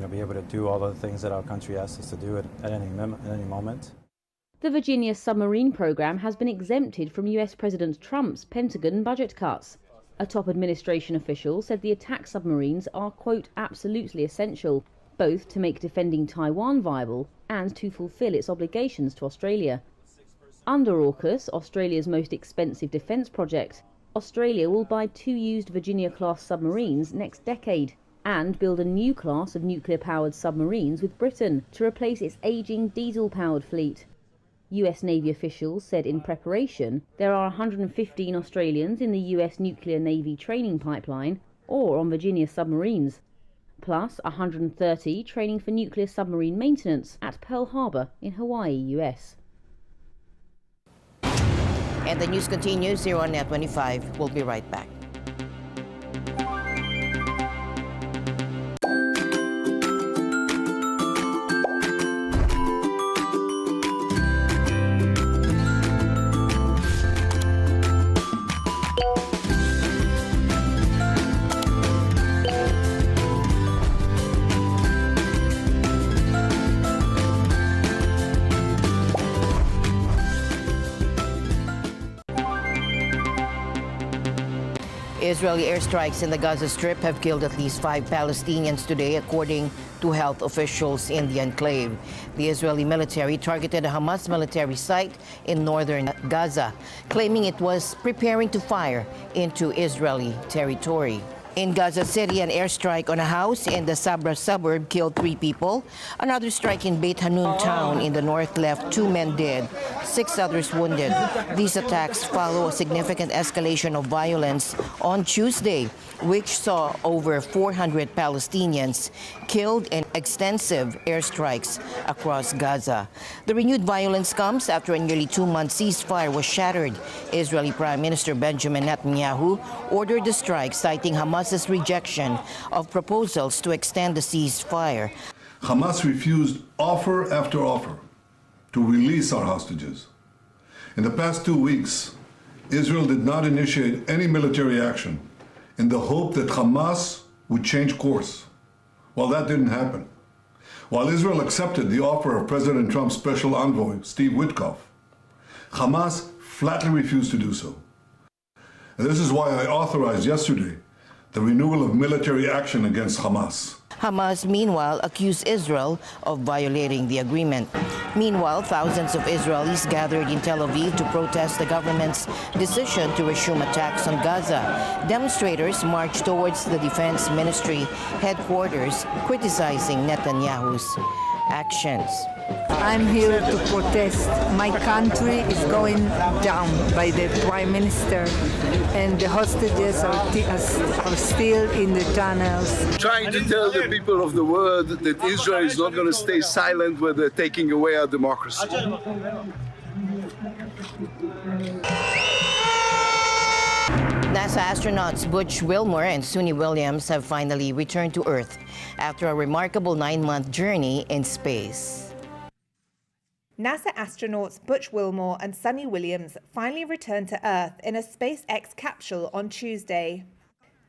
be able to do all the things that our country asks us to do at any moment. The Virginia submarine program has been exempted from US President Trump's Pentagon budget cuts. A top administration official said the attack submarines are, quote, absolutely essential, both to make defending Taiwan viable and to fulfill its obligations to Australia. Under AUKUS, Australia's most expensive defence project, Australia will buy 2 used Virginia-class submarines next decade and build a new class of nuclear-powered submarines with Britain to replace its ageing diesel-powered fleet. US Navy officials said in preparation there are 115 Australians in the US nuclear Navy training pipeline or on Virginia submarines, plus 130 training for nuclear submarine maintenance at Pearl Harbor in Hawaii, US. And the news continues here on Net 25. We'll be right back. Israeli airstrikes in the Gaza Strip have killed at least 5 Palestinians today, according to health officials in the enclave. The Israeli military targeted a Hamas military site in northern Gaza, claiming it was preparing to fire into Israeli territory. In Gaza City, an airstrike on a house in the Sabra suburb killed 3 people. Another strike in Beit Hanun town in the north left 2 men dead, 6 others wounded. These attacks follow a significant escalation of violence on Tuesday, which saw over 400 Palestinians killed in extensive airstrikes across Gaza. The renewed violence comes after a nearly 2-month ceasefire was shattered. Israeli Prime Minister Benjamin Netanyahu ordered the strike, citing Hamas's rejection of proposals to extend the ceasefire. Hamas refused offer after offer to release our hostages. In the past 2 weeks, Israel did not initiate any military action in the hope that Hamas would change course. Well, that didn't happen. While Israel accepted the offer of President Trump's special envoy, Steve Witkoff, Hamas flatly refused to do so. And this is why I authorized yesterday the renewal of military action against Hamas. Hamas, meanwhile, accused Israel of violating the agreement. Meanwhile, thousands of Israelis gathered in Tel Aviv to protest the government's decision to resume attacks on Gaza. Demonstrators marched towards the Defense Ministry headquarters, criticizing Netanyahu's actions. I'm here to protest. My country is going down by the Prime Minister, and the hostages are still in the tunnels. Trying to tell the people of the world that Israel is not going to stay silent when they're taking away our democracy. NASA astronauts Butch Wilmore and Suni Williams have finally returned to Earth after a remarkable 9-month journey in space. NASA astronauts Butch Wilmore and Suni Williams finally returned to Earth in a SpaceX capsule on Tuesday.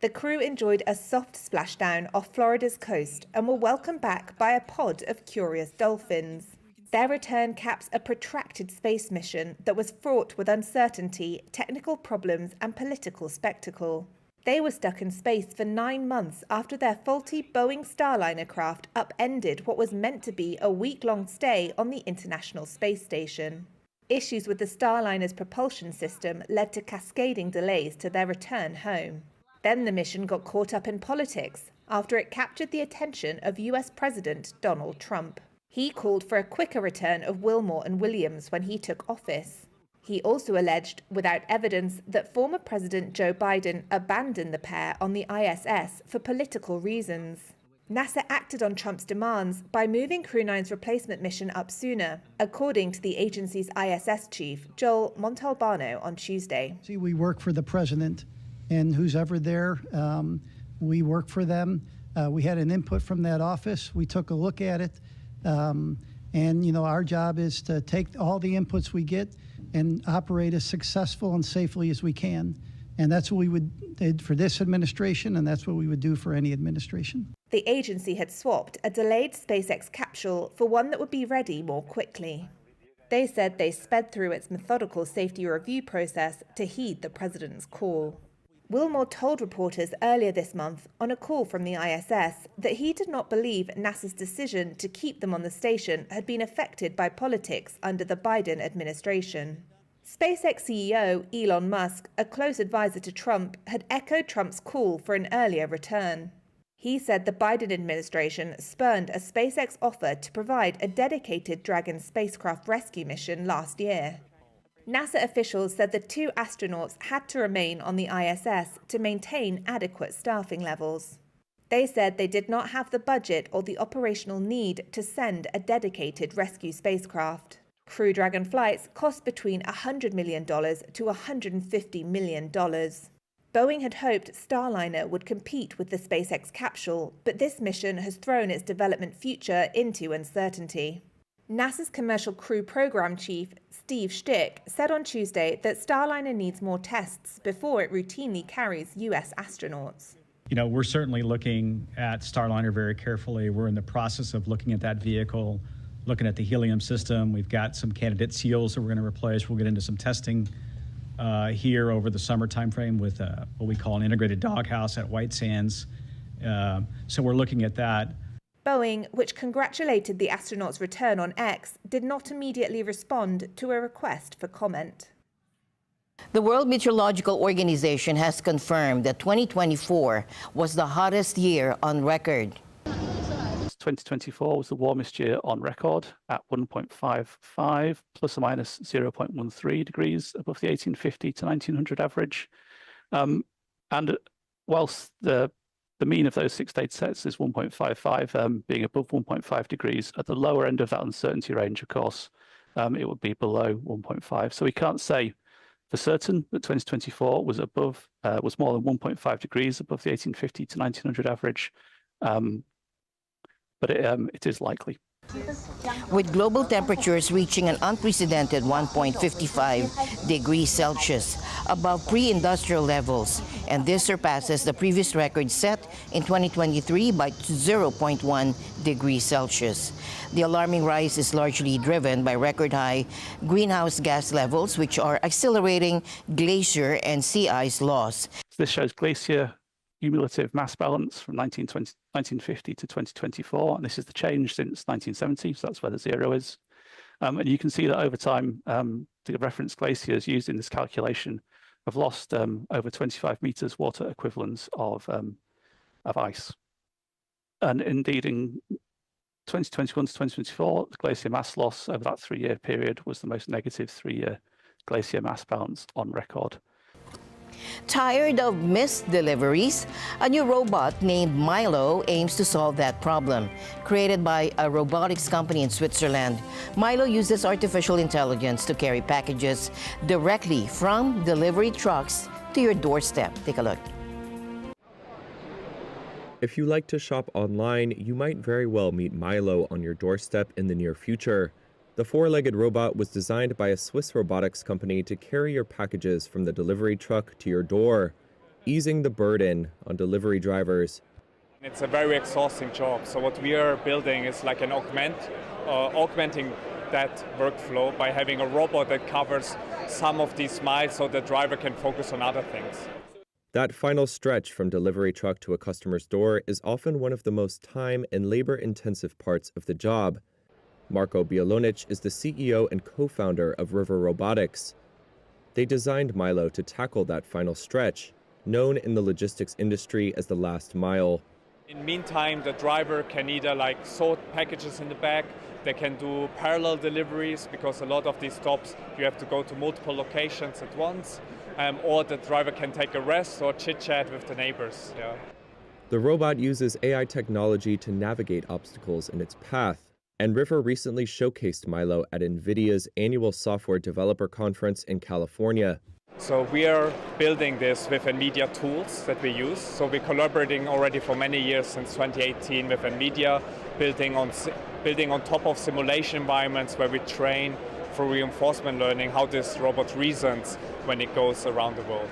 The crew enjoyed a soft splashdown off Florida's coast and were welcomed back by a pod of curious dolphins. Their return caps a protracted space mission that was fraught with uncertainty, technical problems, and political spectacle. They were stuck in space for 9 months after their faulty Boeing Starliner craft upended what was meant to be a week-long stay on the International Space Station. Issues with the Starliner's propulsion system led to cascading delays to their return home. Then the mission got caught up in politics after it captured the attention of US President Donald Trump. He called for a quicker return of Wilmore and Williams when he took office. He also alleged, without evidence, that former President Joe Biden abandoned the pair on the ISS for political reasons. NASA acted on Trump's demands by moving Crew 9's replacement mission up sooner, according to the agency's ISS chief, Joel Montalbano, on Tuesday. See, we work for the president, and who's ever there, we work for them. We had an input from that office. We took a look at it. And, you know, our job is to take all the inputs we get and operate as successful and safely as we can. And that's what we did for this administration, and that's what we would do for any administration. The agency had swapped a delayed SpaceX capsule for one that would be ready more quickly. They said they sped through its methodical safety review process to heed the president's call. Wilmore told reporters earlier this month on a call from the ISS that he did not believe NASA's decision to keep them on the station had been affected by politics under the Biden administration. SpaceX CEO Elon Musk, a close advisor to Trump, had echoed Trump's call for an earlier return. He said the Biden administration spurned a SpaceX offer to provide a dedicated Dragon spacecraft rescue mission last year. NASA officials said the 2 astronauts had to remain on the ISS to maintain adequate staffing levels. They said they did not have the budget or the operational need to send a dedicated rescue spacecraft. Crew Dragon flights cost between $100 million to $150 million. Boeing had hoped Starliner would compete with the SpaceX capsule, but this mission has thrown its development future into uncertainty. NASA's Commercial Crew Program Chief, Steve Stick, said on Tuesday that Starliner needs more tests before it routinely carries U.S. astronauts. You know, we're certainly looking at Starliner very carefully. We're in the process of looking at that vehicle, looking at the helium system. We've got some candidate seals that we're going to replace. We'll get into some testing here over the summer timeframe with what we call an integrated doghouse at White Sands. So we're looking at that. Boeing, which congratulated the astronauts' return on X, did not immediately respond to a request for comment. The World Meteorological Organization has confirmed that 2024 was the hottest year on record. 2024 was the warmest year on record at 1.55 plus or minus 0.13 degrees above the 1850 to 1900 average. And whilst the mean of those 6 data sets is 1.55, being above 1.5 degrees, at the lower end of that uncertainty range, of course, it would be below 1.5. So we can't say for certain that 2024 was more than 1.5 degrees above the 1850 to 1900 average, but it is likely. With global temperatures reaching an unprecedented 1.55 degrees Celsius above pre-industrial levels, and this surpasses the previous record set in 2023 by 0.1 degrees Celsius. The alarming rise is largely driven by record-high greenhouse gas levels, which are accelerating glacier and sea ice loss. This shows glacier cumulative mass balance from 1950 to 2024, and this is the change since 1970, so that's where the zero is. And you can see that over time, the reference glaciers used in this calculation have lost over 25 meters water equivalents of ice. And indeed, in 2021 to 2024, the glacier mass loss over that 3-year period was the most negative 3-year glacier mass balance on record. Tired of missed deliveries? A new robot named Milo aims to solve that problem. Created by a robotics company in Switzerland, Milo uses artificial intelligence to carry packages directly from delivery trucks to your doorstep. Take a look. If you like to shop online, you might very well meet Milo on your doorstep in the near future. The 4-legged robot was designed by a Swiss robotics company to carry your packages from the delivery truck to your door, easing the burden on delivery drivers. It's a very exhausting job, so what we are building is like an augmenting that workflow by having a robot that covers some of these miles so the driver can focus on other things. That final stretch from delivery truck to a customer's door is often one of the most time and labor-intensive parts of the job. Marko Biyernes is the CEO and co-founder of River Robotics. They designed Milo to tackle that final stretch, known in the logistics industry as the last mile. In the meantime, the driver can either sort packages in the back, they can do parallel deliveries because a lot of these stops you have to go to multiple locations at once, or the driver can take a rest or chit-chat with the neighbors. Yeah. The robot uses AI technology to navigate obstacles in its path, and River recently showcased Milo at NVIDIA's annual software developer conference in California. So we are building this with NVIDIA tools that we use. So we're collaborating already for many years, since 2018, with NVIDIA, building on top of simulation environments where we train through reinforcement learning how this robot reasons when it goes around the world.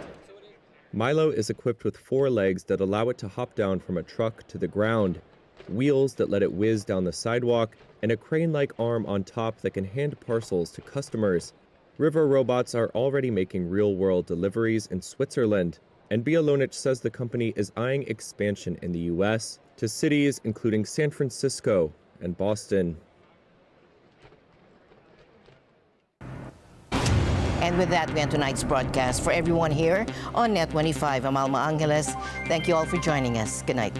Milo is equipped with 4 legs that allow it to hop down from a truck to the ground, wheels that let it whiz down the sidewalk, and a crane-like arm on top that can hand parcels to customers. River robots are already making real-world deliveries in Switzerland, and Biyernes says the company is eyeing expansion in the U.S. to cities including San Francisco and Boston. And with that, we end tonight's broadcast. For everyone here on Net 25, I'm Alma Angeles. Thank you all for joining us. Good night.